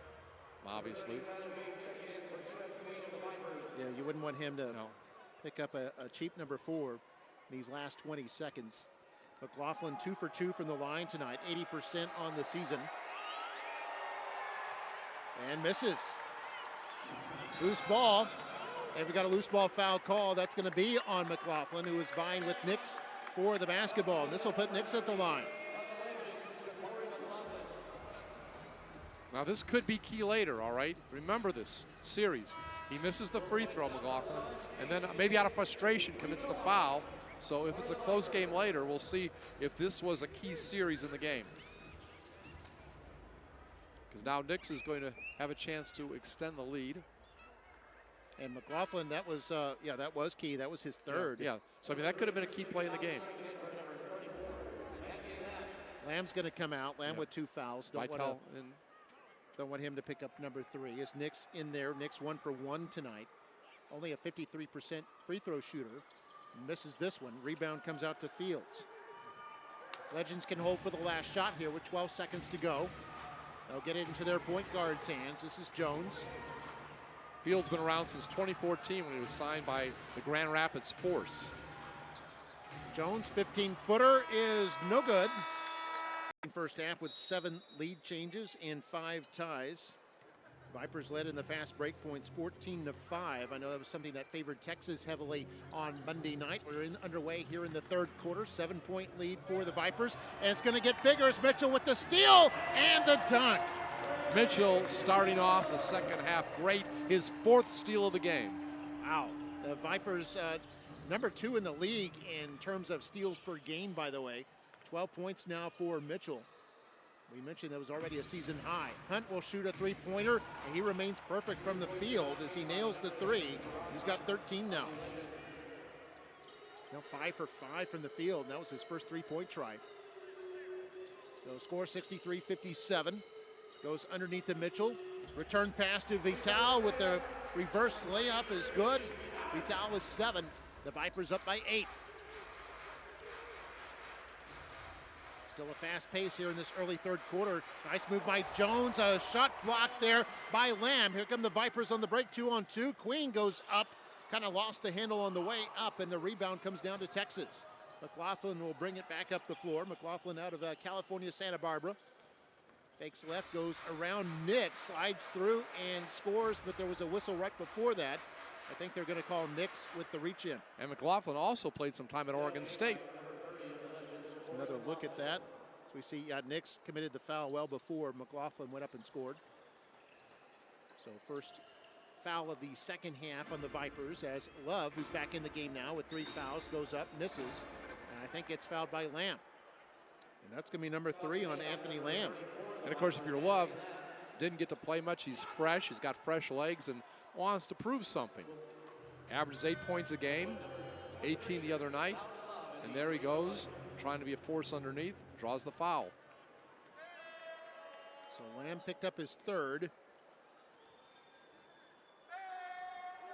obviously. Yeah, you wouldn't want him to pick up a cheap number 4 in these last 20 seconds. McLaughlin 2 for 2 from the line tonight, 80% on the season. And misses. Loose ball. And we got a loose ball foul call. That's going to be on McLaughlin, who is vying with Nix for the basketball. And this will put Nix at the line. Now this could be key later, all right? Remember this series. He misses the free throw, McLaughlin, and then maybe out of frustration commits the foul. So if it's a close game later, we'll see if this was a key series in the game. Because now Nix is going to have a chance to extend the lead. And McLaughlin, that was key. That was his 3rd. Yeah. So I mean, that could have been a key play in the game. Lamb's going to come out. Lamb with 2 fouls. Don't want him to pick up number 3. Is Nix in there? Nix 1 for 1 tonight. Only a 53% free throw shooter. Misses this one. Rebound comes out to Fields. Legends can hold for the last shot here with 12 seconds to go. They'll get it into their point guard's hands. This is Jones. Fields been around since 2014 when he was signed by the Grand Rapids Force. Jones, 15-footer is no good. First half with 7 lead changes and 5 ties. Vipers led in the fast break points 14-5. I know that was something that favored Texas heavily on Monday night. We're underway here in the 3rd quarter. 7-point lead for the Vipers. And it's going to get bigger as Mitchell with the steal and the dunk. Mitchell starting off the second half great. His 4th steal of the game. Wow. The Vipers number 2 in the league in terms of steals per game, by the way. 12 points now for Mitchell. We mentioned that was already a season high. Hunt will shoot a three-pointer, and he remains perfect from the field as he nails the three. He's got 13 now. He's now 5 for 5 from the field. That was his first three-point try. So score 63-57. Goes underneath to Mitchell. Return pass to Vital with the reverse layup is good. Vital with 7. The Vipers up by 8. Still a fast pace here in this early third quarter. Nice move by Jones. A shot blocked there by Lamb. Here come the Vipers on the break, 2-on-2. Queen goes up, kind of lost the handle on the way up, and the rebound comes down to Texas. McLaughlin will bring it back up the floor. McLaughlin out of California, Santa Barbara. Fakes left, goes around Nix, slides through and scores, but there was a whistle right before that. I think they're going to call Nix with the reach in. And McLaughlin also played some time at Oregon State. Another look at that. So we see Nix committed the foul well before McLaughlin went up and scored. So first foul of the second half on the Vipers as Love, who's back in the game now with 3 fouls, goes up, misses, and I think gets fouled by Lamb. And that's going to be number 3 on Anthony Lamb. And of course, if you're Love, didn't get to play much. He's fresh, he's got fresh legs, and wants to prove something. Averages 8 points a game, 18 the other night, and there he goes, trying to be a force underneath, draws the foul. So Lamb picked up his 3rd.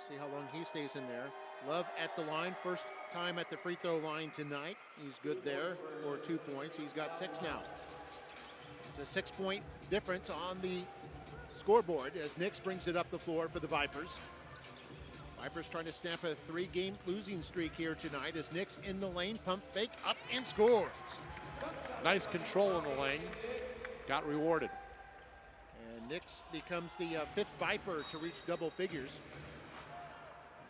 See how long he stays in there. Love at the line, first time at the free throw line tonight. He's good there for 2 points. He's got 6 now. It's a 6-point difference on the scoreboard as Nix brings it up the floor for the Vipers. Vipers trying to snap a 3-game losing streak here tonight as Nix in the lane, pump fake, up and scores. Nice control in the lane, got rewarded. And Nix becomes the 5th Viper to reach double figures.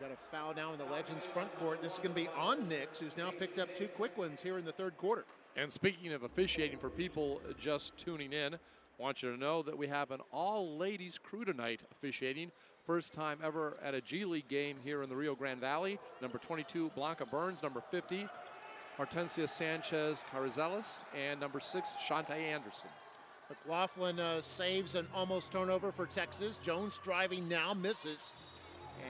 Got a foul now in the Legends front court. This is going to be on Nix, who's now picked up 2 quick ones here in the third quarter. And speaking of officiating, for people just tuning in, I want you to know that we have an all-ladies crew tonight officiating. First time ever at a G League game here in the Rio Grande Valley. Number 22, Blanca Burns. Number 50, Hortensia Sanchez Carrizales. And number 6, Shantae Anderson. McLaughlin saves an almost turnover for Texas. Jones driving now, misses.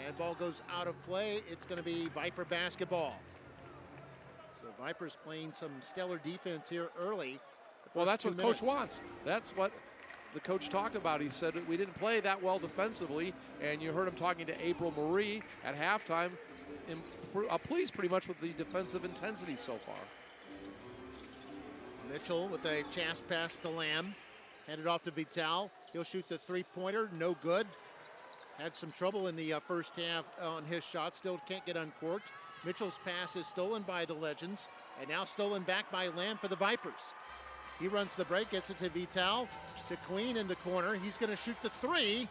And ball goes out of play. It's going to be Viper basketball. So Vipers playing some stellar defense here early. Well, that's what Coach wants. That's what the coach talked about. He said we didn't play that well defensively, and you heard him talking to April Marie at halftime, pleased pretty much with the defensive intensity so far. Mitchell with a chance pass to Lamb. Handed off to Vital. He'll shoot the three-pointer, no good. Had some trouble in the first half on his shot, still can't get uncorked. Mitchell's pass is stolen by the Legends, and now stolen back by Lamb for the Vipers. He runs the break, gets it to Vital, to Queen in the corner. He's going to shoot the 3.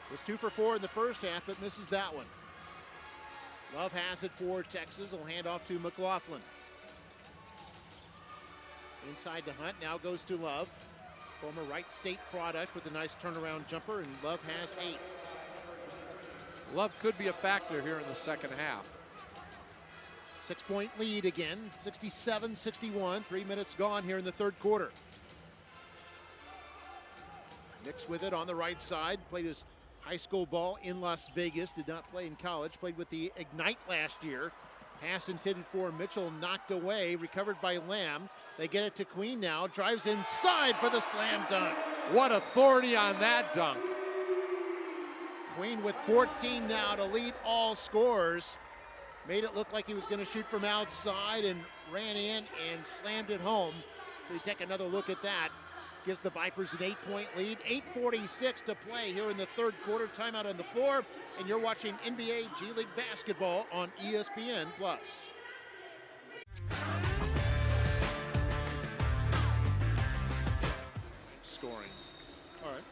Was 2 for 4 in the first half, but misses that one. Love has it for Texas. He'll hand off to McLaughlin. Inside to Hunt, now goes to Love. Former Wright State product with a nice turnaround jumper, and Love has 8. Love could be a factor here in the second half. 6-point lead again, 67-61. 3 minutes gone here in the third quarter. Nix with it on the right side. Played his high school ball in Las Vegas. Did not play in college. Played with the Ignite last year. Pass intended for Mitchell, knocked away. Recovered by Lamb. They get it to Queen now. Drives inside for the slam dunk. What authority on that dunk. Queen with 14 now to lead all scorers. Made it look like he was going to shoot from outside and ran in and slammed it home. So we take another look at that. Gives the Vipers an 8-point lead. 8:46 to play here in the third quarter. Timeout on the floor. And you're watching NBA G League basketball on ESPN+. Scoring. All right.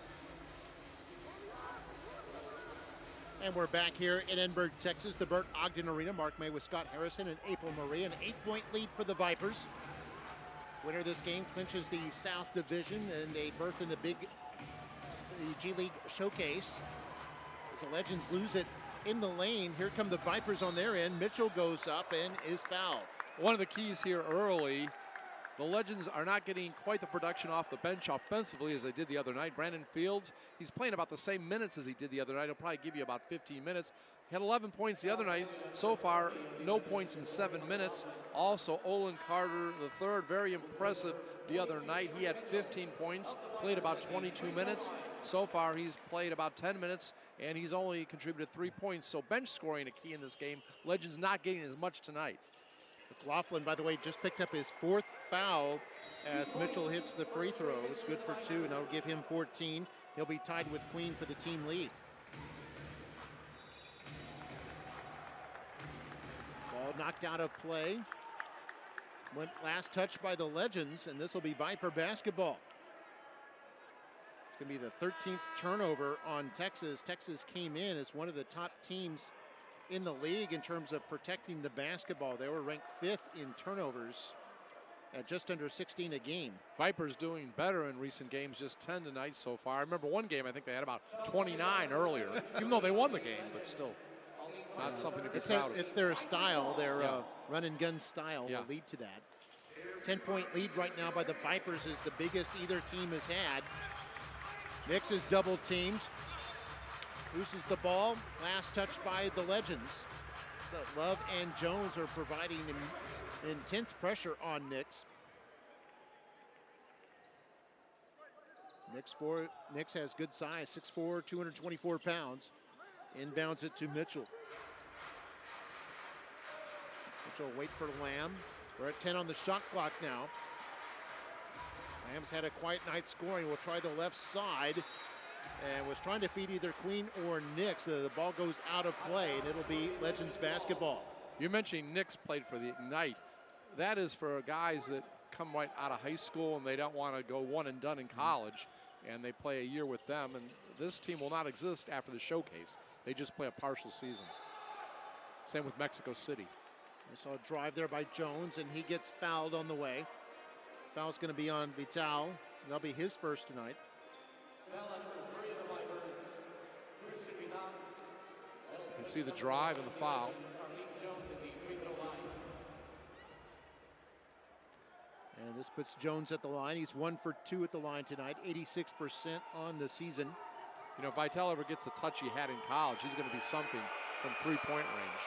And we're back here in Edinburgh, Texas, the Burt Ogden Arena. Mark May with Scott Harrison and April Marie. An 8-point lead for the Vipers. Winner of this game clinches the South Division and a berth in the G League Showcase. As the Legends lose it in the lane, here come the Vipers on their end. Mitchell goes up and is fouled. One of the keys here early The Legends are not getting quite the production off the bench offensively as they did the other night. Brandon Fields, he's playing about the same minutes as he did the other night. He'll probably give you about 15 minutes. He had 11 points the other night. So far, no points in 7 minutes. Also, Olin Carter III, very impressive the other night. He had 15 points, played about 22 minutes. So far, he's played about 10 minutes, and he's only contributed 3 points. So bench scoring a key in this game. Legends not getting as much tonight. McLaughlin, by the way, just picked up his 4th foul as Mitchell hits the free throw. It's good for 2, and that'll give him 14. He'll be tied with Queen for the team lead. Ball knocked out of play. Went last touch by the Legends, and this will be Viper basketball. It's going to be the 13th turnover on Texas. Texas came in as one of the top teams in the league in terms of protecting the basketball. They were ranked 5th in turnovers at just under 16 a game. Vipers doing better in recent games, just 10 tonight so far. I remember one game, I think they had about 29 earlier, even though they won the game, but still not something to be proud of. It's their style, their run and gun style will lead to that. 10-point lead right now by the Vipers is the biggest either team has had. Nix is double teamed. Loses the ball. Last touch by the Legends. So Love and Jones are providing intense pressure on Nix. Nix has good size, 6'4", 224 pounds. Inbounds it to Mitchell. Mitchell wait for Lamb. We're at 10 on the shot clock now. Lamb's had a quiet night scoring. We'll try the left side. And was trying to feed either Queen or Nix. The ball goes out of play, and it'll be Legends basketball. You're mentioning Nix played for the Ignite. That is for guys that come right out of high school and they don't want to go one and done in college, and they play a year with them. And this team will not exist after the showcase. They just play a partial season. Same with Mexico City. I saw a drive there by Jones, and he gets fouled on the way. Foul's going to be on Vital. That'll be his first tonight. You can see the drive and the foul. And this puts Jones at the line. He's 1 for 2 at the line tonight, 86% on the season. You know, if Vital ever gets the touch he had in college, he's going to be something from three-point range.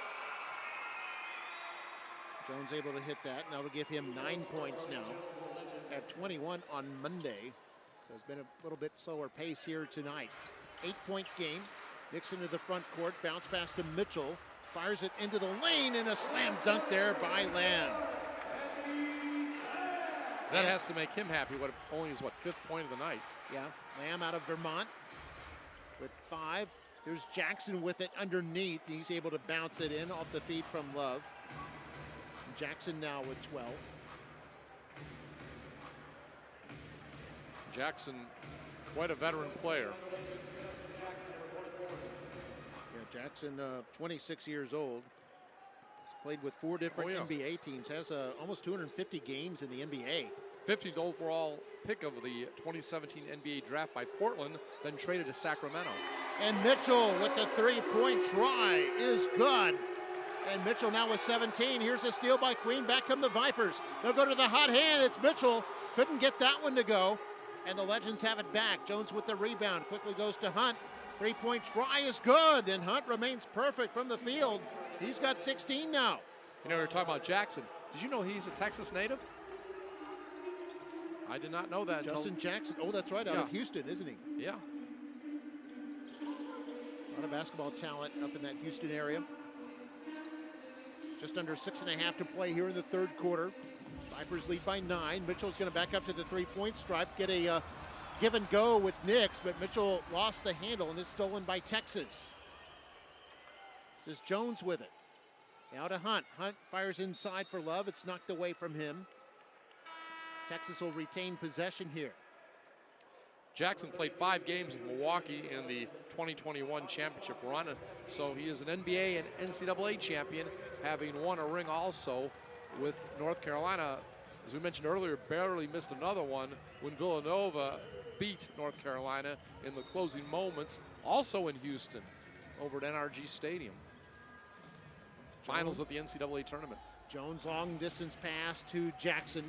Jones able to hit that, and that'll give him 9 points now at 21 on Monday. So it's been a little bit slower pace here tonight. 8-point game. Nixon to the front court, bounce pass to Mitchell. Fires it into the lane, and a slam dunk there by Lamb. That has to make him happy. What only is, 5th point of the night. Yeah, Lamb out of Vermont with 5. Here's Jackson with it underneath. He's able to bounce it in off the feed from Love. Jackson now with 12. Jackson, quite a veteran player. Yeah, Jackson, 26 years old. He's played with 4 different NBA teams. Has almost 250 games in the NBA. 50th overall pick of the 2017 NBA draft by Portland, then traded to Sacramento. And Mitchell with the 3-point try is good. And Mitchell now with 17. Here's a steal by Queen. Back come the Vipers. They'll go to the hot hand. It's Mitchell. Couldn't get that one to go. And the Legends have it back. Jones with the rebound. Quickly goes to Hunt. 3-point try is good. And Hunt remains perfect from the field. He's got 16 now. You know, we were talking about Jackson. Did you know he's a Texas native? I did not know that. Justin Jackson. Oh, that's right. Out of Houston, isn't he? Yeah. A lot of basketball talent up in that Houston area. Just under 6.5 to play here in the third quarter. Vipers lead by 9. Mitchell's going to back up to the 3-point stripe, get a give and go with Nix, but Mitchell lost the handle and is stolen by Texas. This is Jones with it. Now to Hunt. Hunt fires inside for Love. It's knocked away from him. Texas will retain possession here. Jackson played 5 games with Milwaukee in the 2021 championship run, so he is an NBA and NCAA champion, having won a ring also with North Carolina. As we mentioned earlier, barely missed another one when Villanova beat North Carolina in the closing moments, also in Houston, over at NRG Stadium. Finals of the NCAA tournament. Jones long distance pass to Jackson.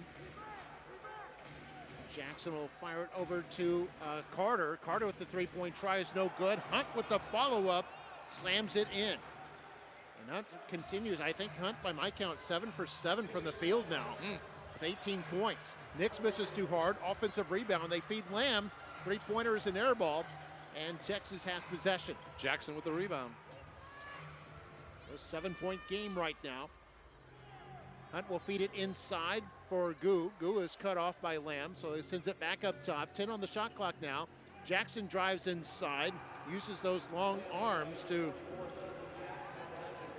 Jackson will fire it over to Carter. Carter with the three-point try is no good. Hunt with the follow-up slams it in. And Hunt continues. I think Hunt, by my count, 7 for 7 from the field now with 18 points. Nix misses too hard. Offensive rebound. They feed Lamb. Three-pointers and air ball. And Texas has possession. Jackson with the rebound. A 7-point game right now. Hunt will feed it inside for Gu. Gu is cut off by Lamb, so he sends it back up top. 10 on the shot clock now. Jackson drives inside, uses those long arms to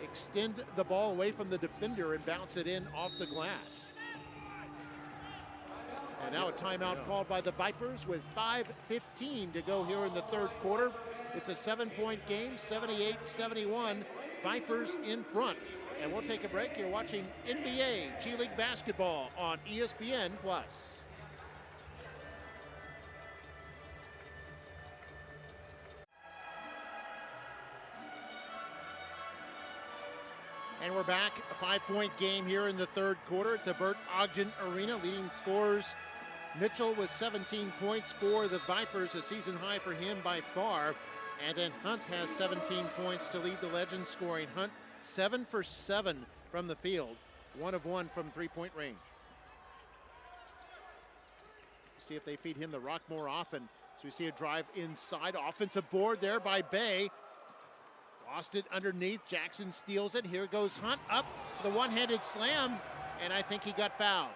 extend the ball away from the defender and bounce it in off the glass. And now a timeout called by the Vipers with 5:15 to go here in the third quarter. It's a 7-point game, 78-71. Vipers in front. And we'll take a break. You're watching NBA G League basketball on ESPN+. And we're back. A 5-point game here in the third quarter at the Bert Ogden Arena. Leading scorers, Mitchell with 17 points for the Vipers, a season high for him by far. And then Hunt has 17 points to lead the Legends scoring. Hunt 7 for 7 from the field, 1 of 1 from three-point range. See if they feed him the rock more often. So we see a drive inside, offensive board there by Bay. Lost it underneath, Jackson steals it. Here goes Hunt up, the one-handed slam, and I think he got fouled.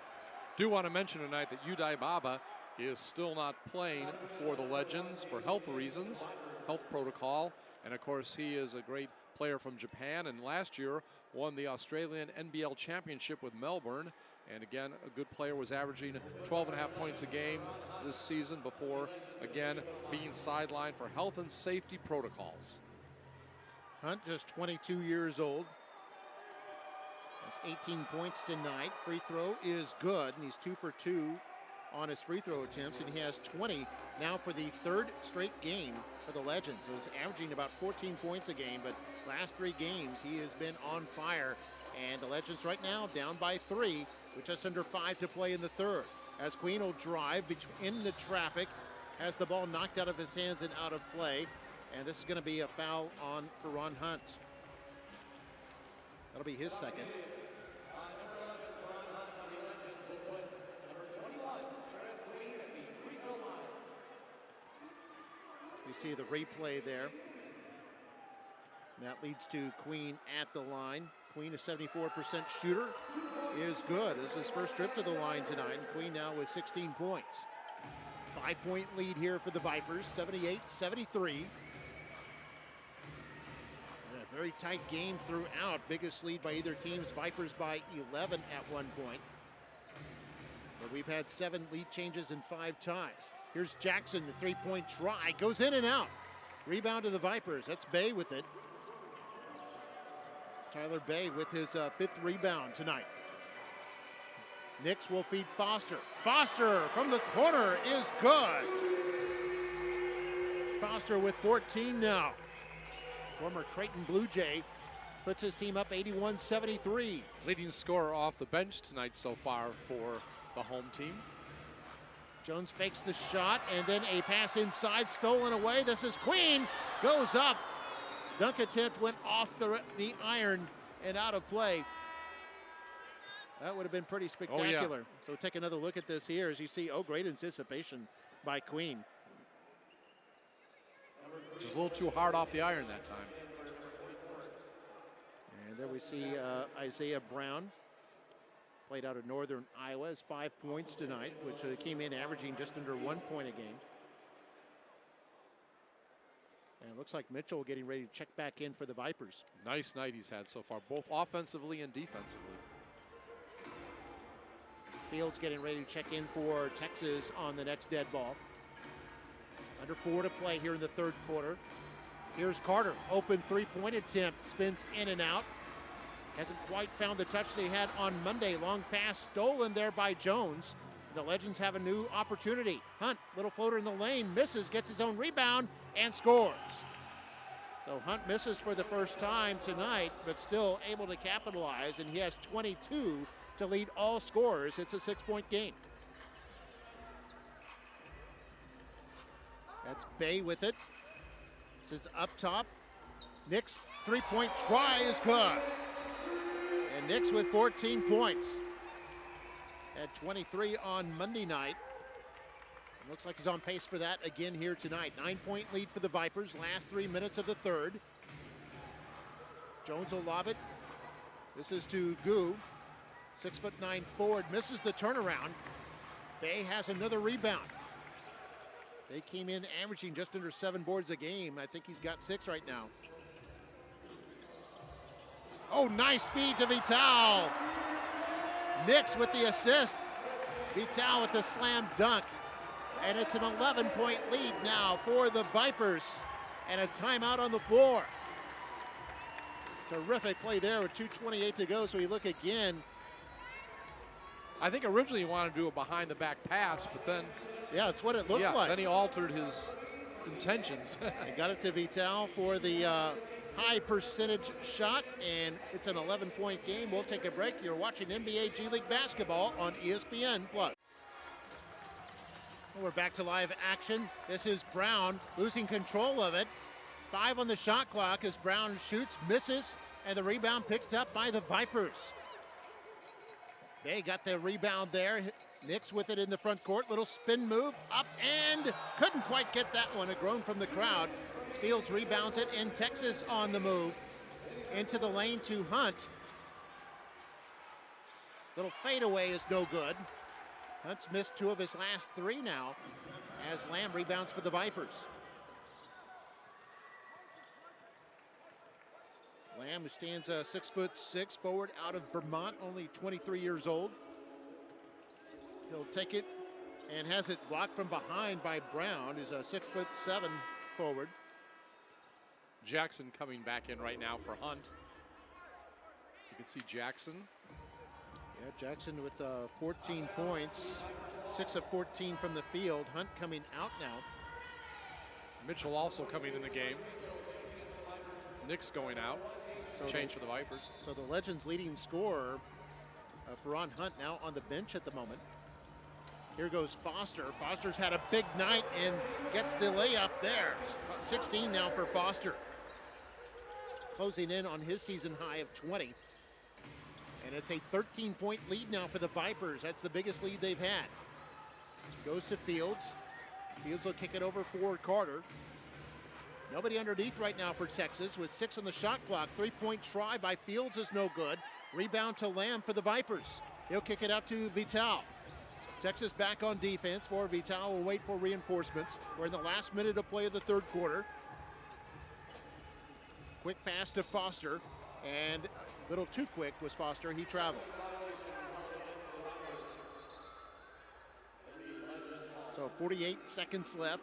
Do want to mention tonight that Udai Baba is still not playing for the Legends for health reasons, health protocol, and of course he is a great player from Japan, and last year won the Australian NBL Championship with Melbourne. And again, a good player, was averaging 12.5 points a game this season before, again, being sidelined for health and safety protocols. Hunt, just 22 years old. Has 18 points tonight. Free throw is good, and he's 2 for 2 on his free throw attempts, and he has 20 now for the third straight game for the Legends. So he's averaging about 14 points a game, but last 3 games he has been on fire. And the Legends right now down by 3 with just under 5 to play in the third. As Queen will drive in the traffic, has the ball knocked out of his hands and out of play. And this is going to be a foul on for Ron Hunt. That'll be his second. You see the replay there. And that leads to Queen at the line. Queen, a 74% shooter, is good. This is his first trip to the line tonight. And Queen now with 16 points. 5-point lead here for the Vipers, 78-73. A very tight game throughout. Biggest lead by either team's Vipers by 11 at one point. But we've had 7 lead changes and 5 ties. Here's Jackson, the three-point try. Goes in and out. Rebound to the Vipers. That's Bay with it. Tyler Bay with his 5th rebound tonight. Nix will feed Foster. Foster from the corner is good. Foster with 14 now. Former Creighton Blue Jay puts his team up 81-73. Leading scorer off the bench tonight so far for the home team. Jones fakes the shot, and then a pass inside, stolen away. This is Queen, goes up. Dunk attempt went off the iron and out of play. That would have been pretty spectacular. Oh, yeah. So take another look at this here as you see, great anticipation by Queen. Just a little too hard off the iron that time. And there we see Isaiah Brown. Played out of Northern Iowa, has 5 points tonight, which came in averaging just under 1 point a game. And it looks like Mitchell getting ready to check back in for the Vipers. Nice night he's had so far, both offensively and defensively. Fields getting ready to check in for Texas on the next dead ball. Under 4 to play here in the third quarter. Here's Carter, open three-point attempt, spins in and out. Hasn't quite found the touch they had on Monday. Long pass stolen there by Jones. The Legends have a new opportunity. Hunt, little floater in the lane, misses, gets his own rebound, and scores. So Hunt misses for the first time tonight, but still able to capitalize, and he has 22 to lead all scorers. It's a 6-point game. That's Bay with it. This is up top. Nix three-point try is good. And Nix with 14 points. Had 23 on Monday night. Looks like he's on pace for that again here tonight. 9-point lead for the Vipers. Last 3 minutes of the third. Jones will lob it. This is to Gu. 6'9" forward. Misses the turnaround. Bay has another rebound. They came in averaging just under 7 boards a game. I think he's got 6 right now. Oh, nice feed to Vital. Nix with the assist. Vital with the slam dunk. And it's an 11-point lead now for the Vipers. And a timeout on the floor. Terrific play there with 2:28 to go. So we look again. I think originally he wanted to do a behind-the-back pass, but then... Yeah, it's what it looked like. Then he altered his intentions. He got it to Vital for the high percentage shot, and it's an 11-point game. We'll take a break. You're watching NBA G League basketball on ESPN+. We're back to live action. This is Brown losing control of it. 5 on the shot clock as Brown shoots, misses, and the rebound picked up by the Vipers. They got the rebound there. Nix with it in the front court. Little spin move up and couldn't quite get that one. A groan from the crowd. Fields rebounds it, and Texas on the move. Into the lane to Hunt. Little fadeaway is no good. Hunt's missed 2 of his last 3 now as Lamb rebounds for the Vipers. Lamb, who stands 6'6" forward out of Vermont, only 23 years old. He'll take it and has it blocked from behind by Brown, who's a 6'7" forward. Jackson coming back in right now for Hunt. You can see Jackson. Yeah, Jackson with 14 points, 6 of 14 from the field. Hunt coming out now. Mitchell also coming in the game. Nix going out. Change for the Vipers. So the Legends' leading scorer, Ferran Hunt, now on the bench at the moment. Here goes Foster. Foster's had a big night and gets the layup there. 16 now for Foster. Closing in on his season high of 20. And it's a 13-point lead now for the Vipers. That's the biggest lead they've had. Goes to Fields. Fields will kick it over for Carter. Nobody underneath right now for Texas with 6 on the shot clock. 3-point try by Fields is no good. Rebound to Lamb for the Vipers. He'll kick it out to Vital. Texas back on defense for Vital. Will wait for reinforcements. We're in the last minute of play of the third quarter. Quick pass to Foster, and a little too quick was Foster. He traveled. So 48 seconds left.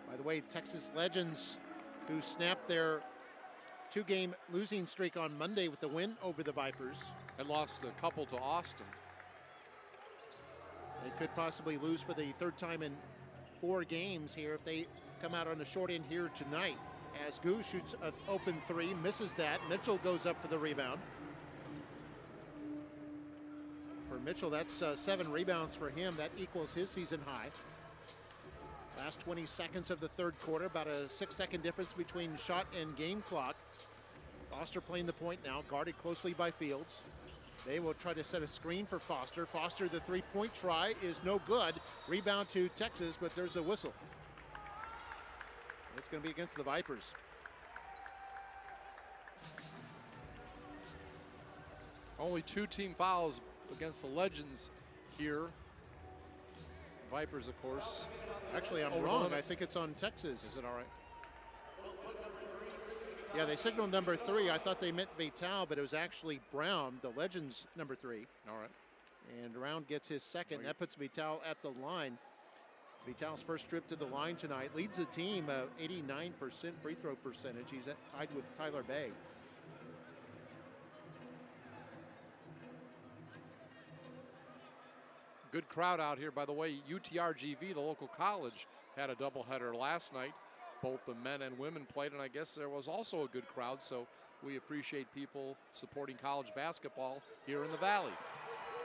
By the way, Texas Legends, who snapped their 2-game losing streak on Monday with the win over the Vipers. And lost a couple to Austin. They could possibly lose for the 3rd time in 4 games here if they come out on the short end here tonight. As Gu shoots an open 3, misses that. Mitchell goes up for the rebound. For Mitchell, that's 7 rebounds for him. That equals his season high. Last 20 seconds of the third quarter, about a 6-second difference between shot and game clock. Foster playing the point now, guarded closely by Fields. They will try to set a screen for Foster. Foster, the 3-point try is no good. Rebound to Texas, but there's a whistle. It's going to be against the Vipers. Only 2 team fouls against the Legends here. Vipers, of course. Actually, I'm wrong. I think it's on Texas. Is it all right? Yeah, they signaled number 3. I thought they meant Vital, but it was actually Brown, the Legends number 3. All right. And Brown gets his second. That puts Vital at the line. Vital's first trip to the line tonight. Leads the team 89% free throw percentage. He's tied with Tyler Bay. Good crowd out here. By the way, UTRGV, the local college, had a doubleheader last night. Both the men and women played, and I guess there was also a good crowd, so we appreciate people supporting college basketball here in the Valley.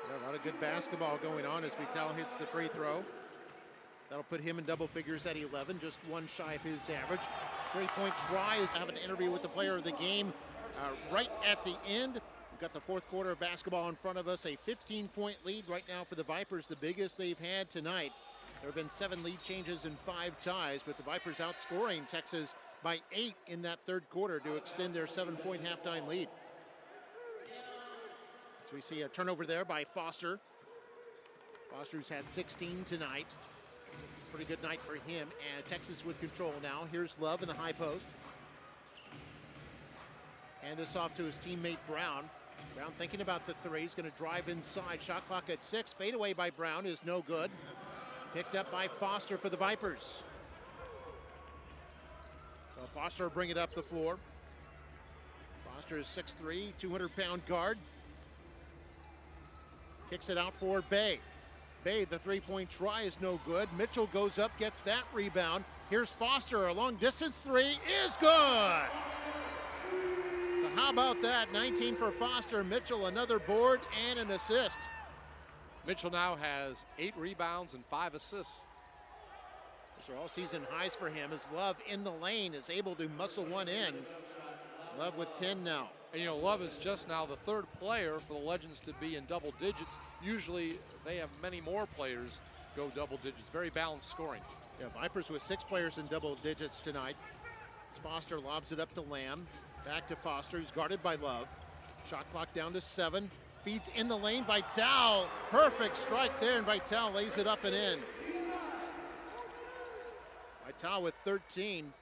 Yeah, a lot of good basketball going on as Vital hits the free throw. That'll put him in double figures at 11, just one shy of his average. Three-point try is having an interview with the player of the game right at the end. We've got the fourth quarter of basketball in front of us. A 15-point lead right now for the Vipers, the biggest they've had tonight. There have been 7 lead changes and 5 ties, but the Vipers outscoring Texas by 8 in that third quarter to extend their 7-point halftime lead. So we see a turnover there by Foster. Foster's had 16 tonight. Pretty good night for him, and Texas with control now. Here's Love in the high post. Hand this off to his teammate Brown. Brown thinking about the three. He's going to drive inside. Shot clock at 6. Fade away by Brown is no good. Picked up by Foster for the Vipers. So Foster will bring it up the floor. Foster is 6'3", 200-pound guard. Kicks it out for Bay. Bay, the three-point try is no good. Mitchell goes up, gets that rebound. Here's Foster, a long-distance three is good. So how about that? 19 for Foster. Mitchell, another board and an assist. Mitchell now has 8 rebounds and 5 assists. Those are all season highs for him as Love in the lane is able to muscle one in. Love with 10 now. And you know, Love is just now the 3rd player for the Legends to be in double digits. Usually they have many more players go double digits. Very balanced scoring. Yeah, Vipers with 6 players in double digits tonight. As Foster lobs it up to Lamb. Back to Foster, who's guarded by Love. Shot clock down to 7. Feeds in the lane, Vital. Perfect strike there, and Vital lays it up and in. Vital with 13.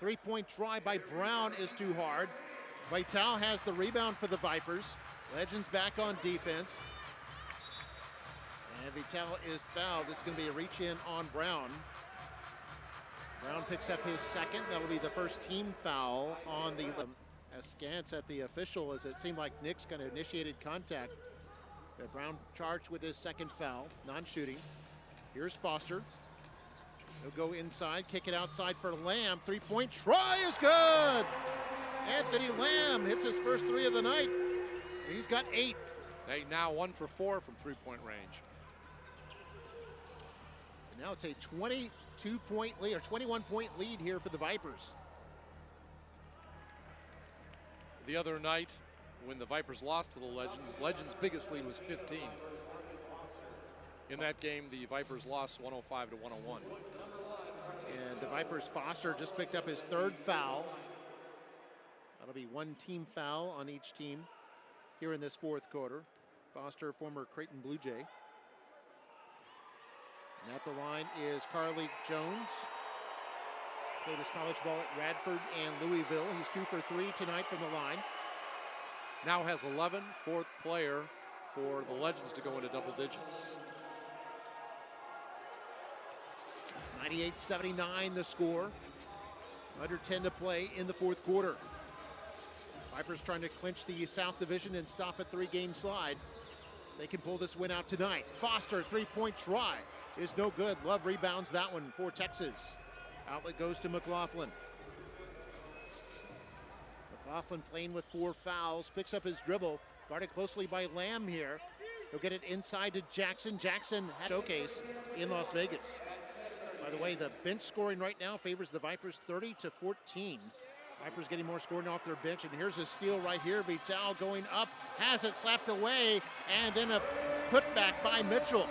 Three-point try by Brown is too hard. Vital has the rebound for the Vipers. Legends back on defense. And Vital is fouled. This is going to be a reach in on Brown. Brown picks up his second. That'll be the first team foul on the askance at the official as it seemed like Nix kind of initiated contact. Brown charged with his second foul, non-shooting. Here's Foster. He'll go inside, kick it outside for Lamb. Three-point try is good. Anthony Lamb hits his first 3 of the night. He's got 8. They now 1 for 4 from three-point range. And now it's a 22-point lead or 21-point lead here for the Vipers. The other night, when the Vipers lost to the Legends' biggest lead was 15. In that game, the Vipers lost 105 to 101. And the Vipers' Foster just picked up his 3rd foul. That'll be 1 team foul on each team here in this 4th quarter. Foster, former Creighton Blue Jay. And at the line is Carly Jones. He's played his college ball at Radford and Louisville. He's 2 for 3 tonight from the line. Now has 11, 4th player for the Legends to go into double digits. 98-79 the score. Under 10 to play in the 4th quarter. Vipers trying to clinch the South Division and stop a 3-game slide. They can pull this win out tonight. Foster, three-point try is no good. Love rebounds that one for Texas. Outlet goes to McLaughlin. McLaughlin playing with 4 fouls, picks up his dribble, guarded closely by Lamb here. He'll get it inside to Jackson. Jackson has showcase in Las Vegas. By the way, the bench scoring right now favors the Vipers 30-14. Vipers getting more scoring off their bench, and here's a steal right here. Vital going up, has it slapped away, and then a putback by Mitchell.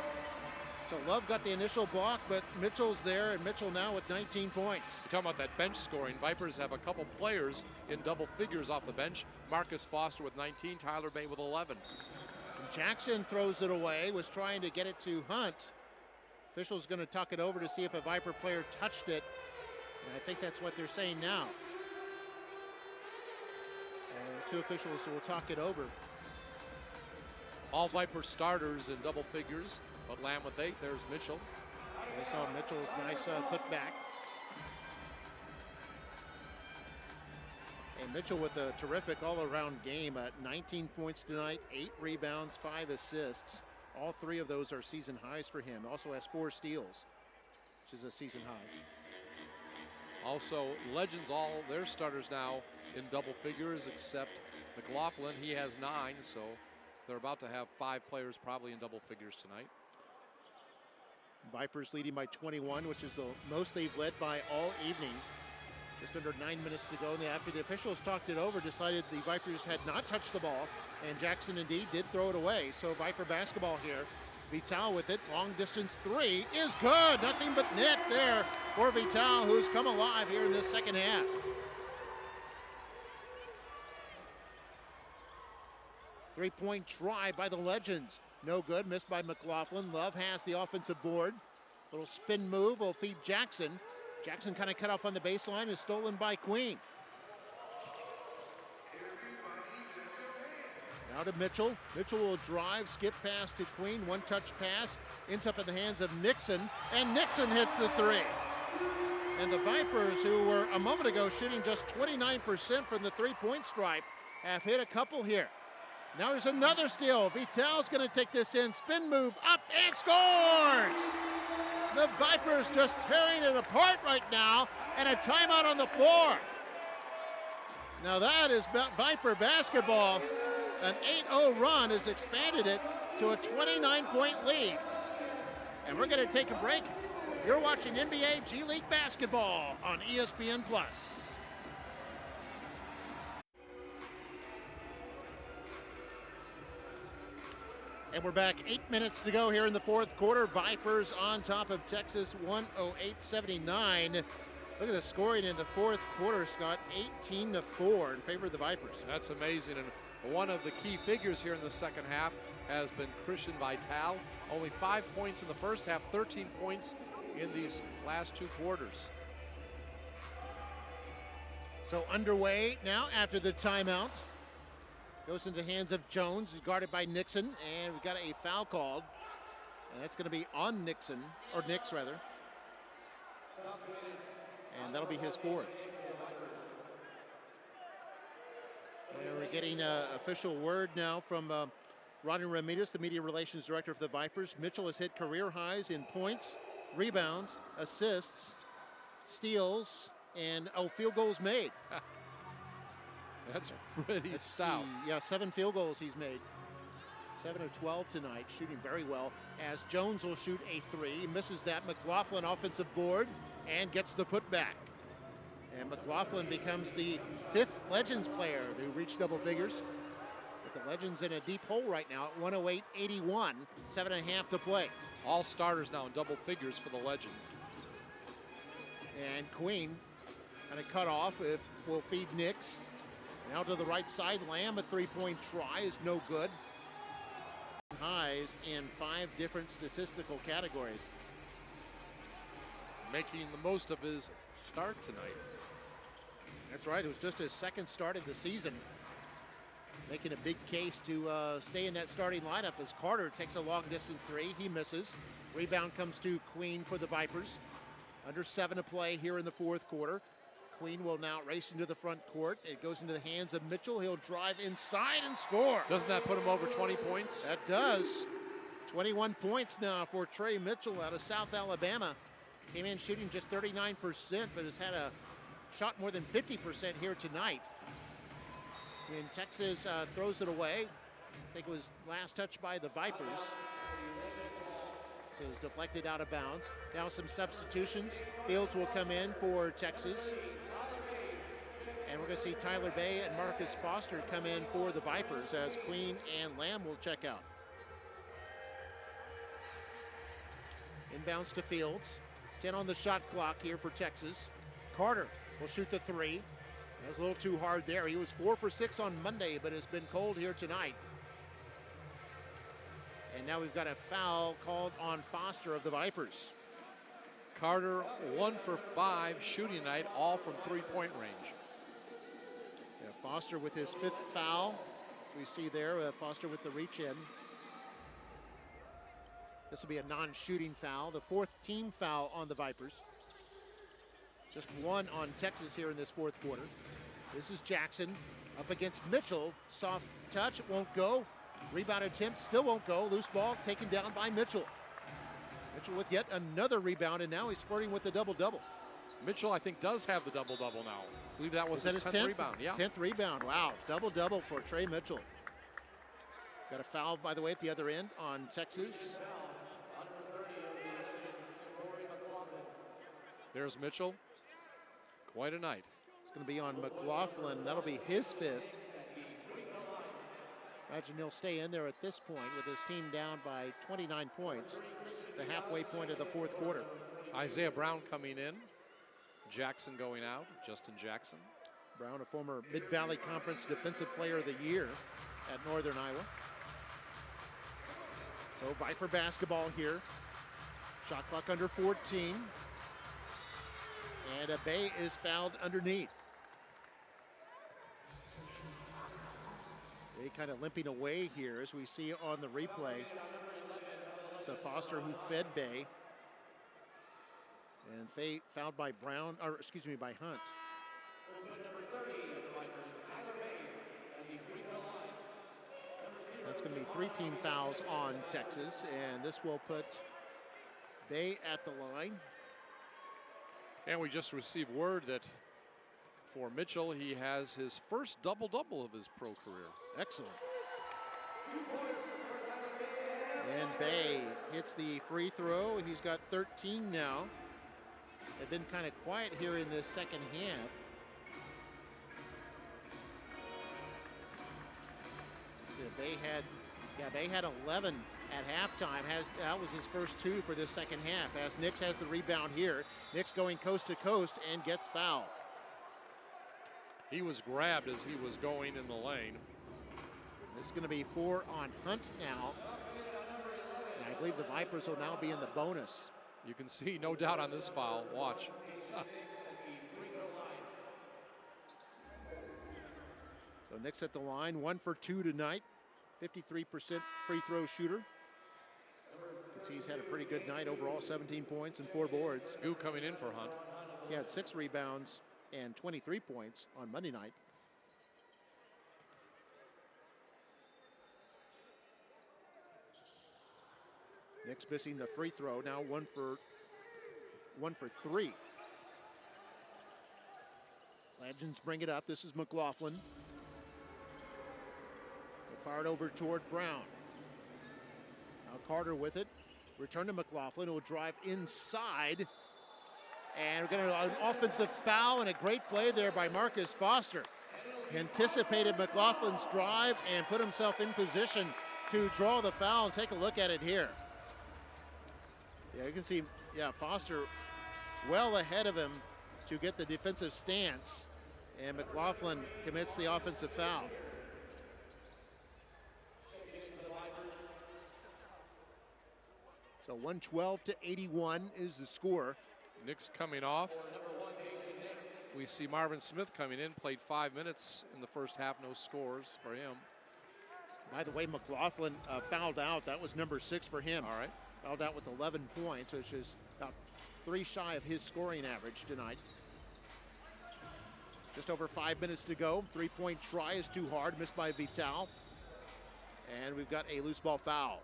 So Love got the initial block, but Mitchell's there, and Mitchell now with 19 points. You're talking about that bench scoring. Vipers have a couple players in double figures off the bench. Marcus Foster with 19, Tyler Bay with 11. Jackson throws it away, was trying to get it to Hunt. Official's going to tuck it over to see if a Viper player touched it, and I think that's what they're saying now. 2 officials will talk it over. All Viper starters in double figures, but Lamb with 8. There's Mitchell. We saw Mitchell's nice putback. And Mitchell with a terrific all-around game at 19 points tonight, 8 rebounds, 5 assists. All 3 of those are season highs for him. Also has 4 steals, which is a season high. Also, Legends, all their starters now in double figures except McLaughlin. He has 9, so They're about to have 5 players probably in double figures tonight. Vipers leading by 21, which is the most they've led by all evening. Just under 9 minutes to go. And after the officials talked it over, decided the Vipers had not touched the ball. And Jackson indeed did throw it away. So Viper basketball here. Vital with it. Long distance 3 is good. Nothing but net there for Vital, who's come alive here in this second half. Three-point try by the Legends. No good. Missed by McLaughlin. Love has the offensive board. Little spin move will feed Jackson. Jackson kind of cut off on the baseline, is stolen by Queen. Now to Mitchell. Mitchell will drive, skip pass to Queen. One-touch pass. Ends up in the hands of Nixon. And Nixon hits the 3. And the Vipers, who were a moment ago shooting just 29% from the three-point stripe, have hit a couple here. Now there's another steal. Vital's going to take this in. Spin move up and scores! The Vipers just tearing it apart right now, and a timeout on the floor. Now that is Viper basketball. An 8-0 run has expanded it to a 29-point lead. And we're going to take a break. You're watching NBA G League basketball on ESPN+. And we're back. 8 minutes to go here in the fourth quarter. Vipers on top of Texas, 108-79. Look at the scoring in the fourth quarter, Scott. 18-4 in favor of the Vipers. That's amazing. And one of the key figures here in the second half has been Christian Vital. Only 5 points in the first half, 13 points in these last 2 quarters. So underway now after the timeout. Goes into the hands of Jones, who's guarded by Nixon, and we've got a foul called. And that's going to be on Nixon, or Nix rather. And that'll be his 4th. And we're getting official word now from Ronnie Ramirez, the media relations director of the Vipers. Mitchell has hit career highs in points, rebounds, assists, steals, and field goals made. That's pretty stout. Yeah, 7 field goals he's made. 7 of 12 tonight, shooting very well. As Jones will shoot a 3, misses that. McLaughlin offensive board and gets the putback. And McLaughlin becomes the 5th Legends player to reach double figures. But the Legends in a deep hole right now at 108-81, 7.5 to play. All starters now in double figures for the Legends. And Queen kind of cut off. It will feed Nix. Now to the right side, Lamb, a 3-point try is no good. Highs in 5 different statistical categories. Making the most of his start tonight. That's right, it was just his 2nd start of the season. Making a big case to stay in that starting lineup as Carter takes a long distance 3, he misses. Rebound comes to Queen for the Vipers. Under 7 to play here in the fourth quarter. Queen will now race into the front court. It goes into the hands of Mitchell. He'll drive inside and score. Doesn't that put him over 20 points? That does. 21 points now for Trey Mitchell out of South Alabama. Came in shooting just 39%, but has had a shot more than 50% here tonight. And Texas throws it away. I think it was last touch by the Vipers. So it was deflected out of bounds. Now some substitutions. Fields will come in for Texas. And we're going to see Tyler Bay and Marcus Foster come in for the Vipers as Queen and Lamb will check out. Inbounds to Fields. 10 on the shot clock here for Texas. Carter will shoot the 3. That was a little too hard there. He was 4 for 6 on Monday, but has been cold here tonight. And now we've got a foul called on Foster of the Vipers. Carter 1 for 5 shooting night, all from 3-point range. Yeah, Foster with his 5th foul. We see there, Foster with the reach in. This will be a non-shooting foul, the 4th team foul on the Vipers. Just 1 on Texas here in this fourth quarter. This is Jackson up against Mitchell. Soft touch, won't go. Rebound attempt, still won't go. Loose ball taken down by Mitchell. Mitchell with yet another rebound, and now he's flirting with the double-double. Mitchell, I think, does have the double-double now. I believe that was his 10th rebound. Yeah. 10th rebound, wow. Double-double for Trey Mitchell. Got a foul, by the way, at the other end on Texas. There's Mitchell. Quite a night. It's going to be on McLaughlin. That'll be his 5th. Imagine he'll stay in there at this point with his team down by 29 points, the halfway point of the 4th quarter. Isaiah Brown coming in. Jackson going out. Justin Jackson. Brown, a former Mid-Valley Conference Defensive Player of the Year at Northern Iowa. So Viper basketball here. Shot clock under 14. And Bay is fouled underneath. Bay kind of limping away here as we see on the replay. It's a Foster who fed Bay. And Faye fouled by Brown, or excuse me, by Hunt. That's going to be 3 team fouls on Texas, and this will put Bay at the line. And we just received word that for Mitchell, he has his first double-double of his pro career. Excellent. And Bay hits the free throw. He's got 13 now. They've been kind of quiet here in this second half. So Bay had 11 at halftime. That was his first 2 for this second half. As Nix has the rebound here. Nix going coast to coast and gets fouled. He was grabbed as he was going in the lane. This is going to be 4 on Hunt now. And I believe the Vipers will now be in the bonus. You can see no doubt on this foul. Watch. So Nix at the line, 1 for 2 tonight. 53% free throw shooter. He's had a pretty good night overall, 17 points and 4 boards. Goo coming in for Hunt. He had 6 rebounds and 23 points on Monday night. Nix missing the free throw, now 1 for 3. Legends bring it up. This is McLaughlin. They fire it over toward Brown. Now Carter with it. Return to McLaughlin, who will drive inside. And we're going to an offensive foul, and a great play there by Marcus Foster. He anticipated McLaughlin's drive and put himself in position to draw the foul. And take a look at it here. Yeah, you can see, Foster well ahead of him to get the defensive stance. And McLaughlin commits the offensive foul. So 112-81 is the score. Nix coming off. We see Marvin Smith coming in, played 5 minutes in the first half, no scores for him. By the way, McLaughlin fouled out. That was number 6 for him. All right. Fouled out with 11 points, which is about 3 shy of his scoring average tonight. Just over 5 minutes to go. 3-point try is too hard, missed by Vital. And we've got a loose ball foul.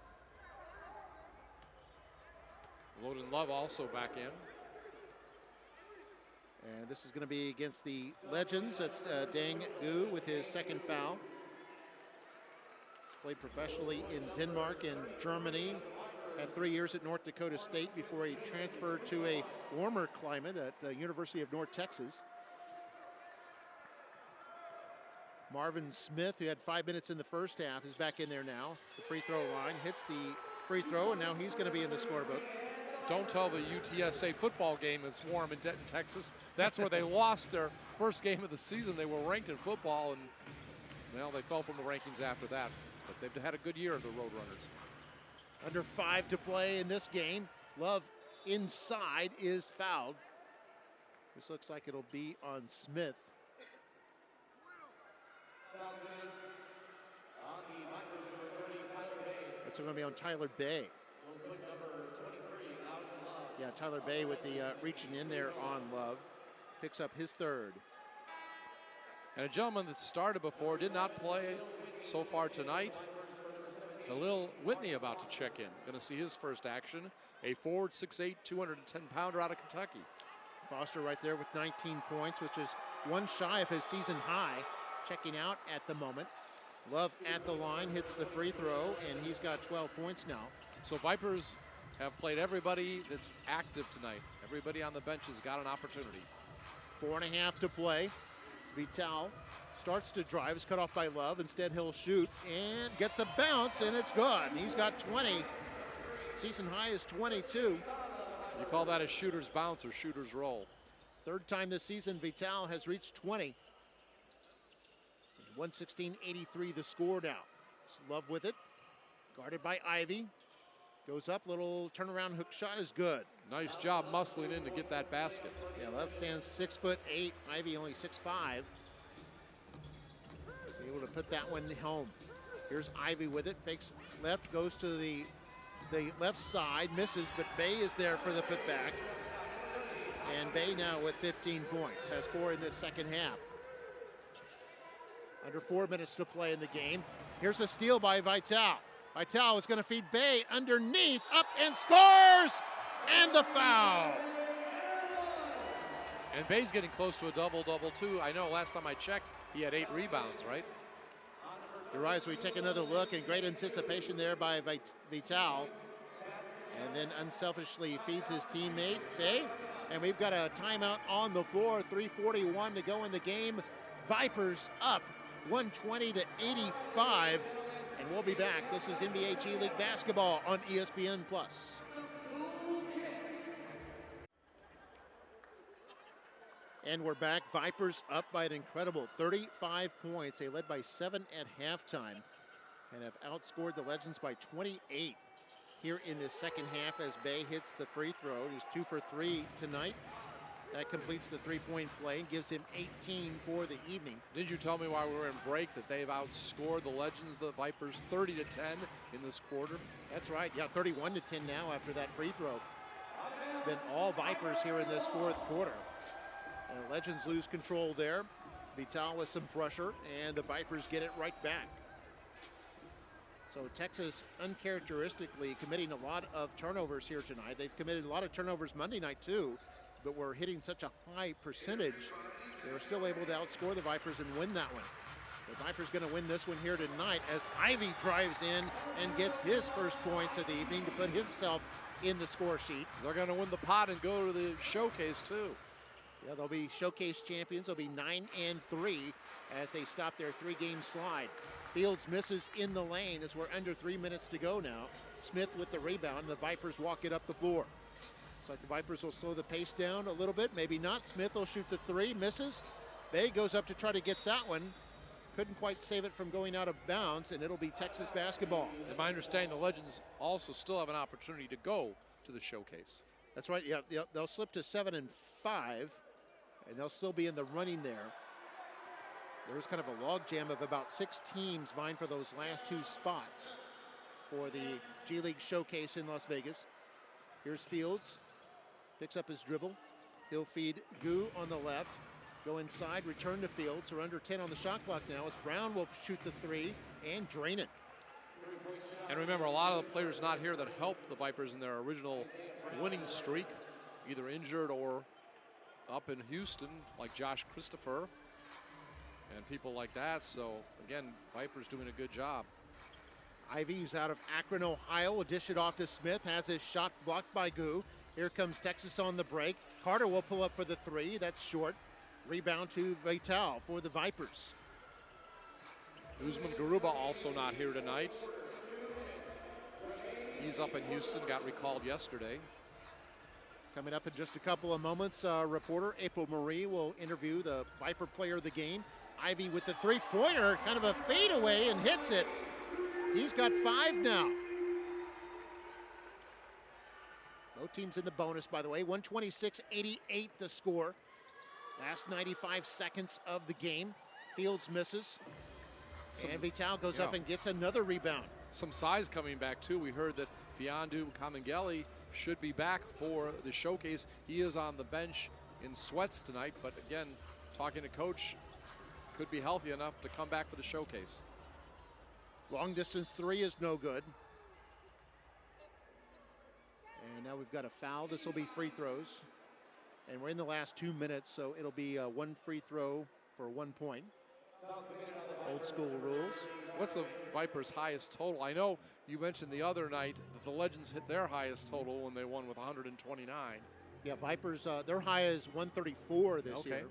Loden Love also back in. And this is going to be against the Legends. That's Dang Gu with his second foul. He's played professionally in Denmark and Germany. Had 3 years at North Dakota State before he transferred to a warmer climate at the University of North Texas. Marvin Smith, who had 5 minutes in the first half, is back in there now. The free throw line, hits the free throw, and now he's going to be in the scorebook. Don't tell the UTSA football game it's warm in Denton, Texas. That's where they lost their first game of the season. They were ranked in football, and, well, they fell from the rankings after that. But they've had a good year, the Roadrunners. Under 5 to play in this game. Love inside is fouled. This looks like it'll be on Smith. It's going to be on Tyler Bay. Yeah, Tyler Bay with the reaching in there on Love. Picks up his 3rd. And a gentleman that started before, did not play so far tonight. Khalil Whitney about to check in. Going to see his first action. A forward, 6'8", 210-pounder out of Kentucky. Foster right there with 19 points, which is 1 shy of his season high. Checking out at the moment. Love at the line, hits the free throw, and he's got 12 points now. So Vipers have played everybody that's active tonight. Everybody on the bench has got an opportunity. 4.5 to play. Vital starts to drive, is cut off by Love. Instead, he'll shoot and get the bounce, and it's good. He's got 20. Season high is 22. You call that a shooter's bounce or shooter's roll? Third time this season, Vital has reached 20. 116-83 the score now. Love with it. Guarded by Ivy. Goes up, little turnaround hook shot is good. Nice job muscling in to get that basket. Yeah, left stands 6'8", Ivy only 6'5". He's able to put that one home. Here's Ivy with it, fakes left, goes to the left side, misses, but Bay is there for the putback. And Bay now with 15 points, has 4 in this second half. Under 4 minutes to play in the game. Here's a steal by Vital. Vital is going to feed Bay underneath, up and scores! And the foul. And Bay's getting close to a double-double too. I know last time I checked, he had 8 rebounds, right? You're right, so we take another look, and great anticipation there by Vital. And then unselfishly feeds his teammate, Bay. And we've got a timeout on the floor, 3:41 to go in the game. Vipers up 120-85. And we'll be back. This is NBA G League basketball on ESPN+. And we're back. Vipers up by an incredible 35 points. They led by 7 at halftime and have outscored the Legends by 28 here in this second half as Bay hits the free throw. He's 2 for 3 tonight. That completes the three-point play and gives him 18 for the evening. Did you tell me while we were in break that they've outscored the Legends, the Vipers, 30-10 in this quarter? That's right. Yeah, 31-10 now after that free throw. It's been all Vipers here in this fourth quarter. And the Legends lose control there. Vital with some pressure, and the Vipers get it right back. So Texas uncharacteristically committing a lot of turnovers here tonight. They've committed a lot of turnovers Monday night too, but we're hitting such a high percentage. They were still able to outscore the Vipers and win that one. The Vipers going to win this one here tonight as Ivy drives in and gets his first points of the evening to put himself in the score sheet. They're going to win the pot and go to the showcase too. Yeah, they'll be showcase champions. They'll be 9-3 as they stop their 3-game slide. Fields misses in the lane as we're under 3 minutes to go now. Smith with the rebound. The Vipers walk it up the floor. Looks like the Vipers will slow the pace down a little bit. Maybe not. Smith will shoot the 3, misses. Bay goes up to try to get that one. Couldn't quite save it from going out of bounds, and it'll be Texas basketball. In my understanding, the Legends also still have an opportunity to go to the showcase. That's right. Yeah, they'll slip to 7-5, and they'll still be in the running there. There was kind of a logjam of about 6 teams vying for those last 2 spots for the G League showcase in Las Vegas. Here's Fields, picks up his dribble. He'll feed Gu on the left, go inside, return to Fields. We're under 10 on the shot clock now as Brown will shoot the 3 and drain it. And remember, a lot of the players not here that helped the Vipers in their original winning streak, either injured or up in Houston, like Josh Christopher and people like that. So again, Vipers doing a good job. Ivy, who's out of Akron, Ohio, will dish it off to Smith, has his shot blocked by Gu. Here comes Texas on the break. Carter will pull up for the 3, that's short. Rebound to Vital for the Vipers. Usman Garuba also not here tonight. He's up in Houston, got recalled yesterday. Coming up in just a couple of moments, reporter April Marie will interview the Viper player of the game. Ivy with the 3-pointer, kind of a fadeaway, and hits it. He's got 5 now. No teams in the bonus, by the way. 126-88 the score. Last 95 seconds of the game. Fields misses. And Vital goes up and gets another rebound. Some size coming back, too. We heard that Biondu Kamengeli should be back for the showcase. He is on the bench in sweats tonight, but again, talking to Coach, could be healthy enough to come back for the showcase. Long distance 3 is no good. And now we've got a foul. This will be free throws. And we're in the last 2 minutes, so it'll be 1 free throw for 1 point. Old school rules. What's the Vipers' highest total? I know you mentioned the other night that the Legends hit their highest total when they won with 129. Yeah, Vipers, their high is 134 this Okay. year.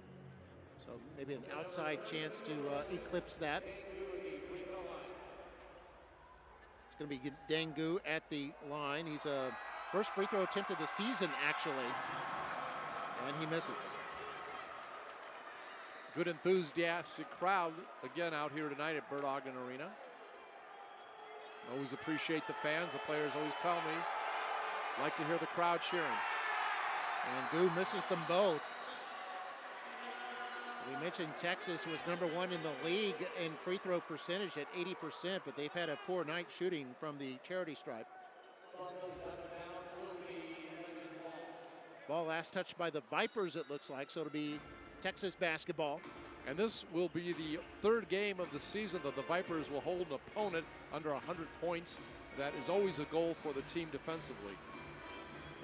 So maybe an outside chance to eclipse that. It's going to be Dangu at the line. He's a first free throw attempt of the season, actually. And he misses. Good enthusiastic crowd again out here tonight at Bird Ogden Arena. Always appreciate the fans. The players always tell me, like to hear the crowd cheering. And Gu misses them both. We mentioned Texas was #1 in the league in free throw percentage at 80%, but they've had a poor night shooting from the charity stripe. Ball last touched by the Vipers, it looks like, so it'll be Texas basketball. And this will be the third game of the season that the Vipers will hold an opponent under 100 points. That is always a goal for the team defensively.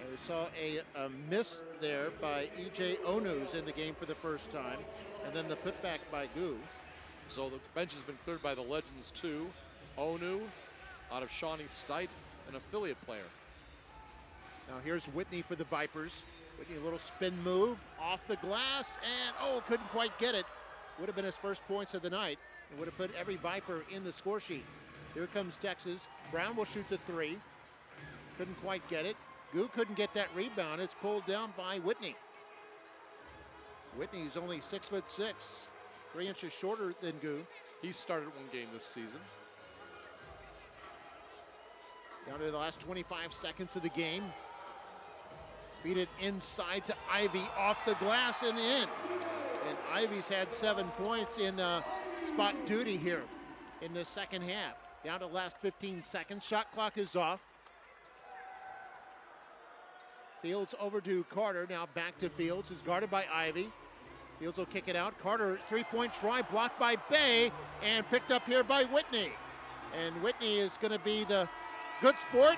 And we saw a miss there by E.J. Onus in the game for the first time, and then the putback by Gu. So the bench has been cleared by the Legends too. Onu out of Shawnee Stite, an affiliate player. Now here's Whitney for the Vipers. Whitney, a little spin move off the glass, and couldn't quite get it. Would have been his first points of the night. It would have put every Viper in the score sheet. Here comes Texas. Brown will shoot the three. Couldn't quite get it. Gu couldn't get that rebound. It's pulled down by Whitney. Whitney's only 6'6", 3 inches shorter than Gu. He started one game this season. Down to the last 25 seconds of the game. Feed it inside to Ivy, off the glass and in. And Ivy's had 7 points in spot duty here in the second half. Down to the last 15 seconds. Shot clock is off. Fields over to Carter. Now back to Fields, who's guarded by Ivy. Fields will kick it out. Carter, three-point try, blocked by Bay, and picked up here by Whitney. And Whitney is going to be the good sport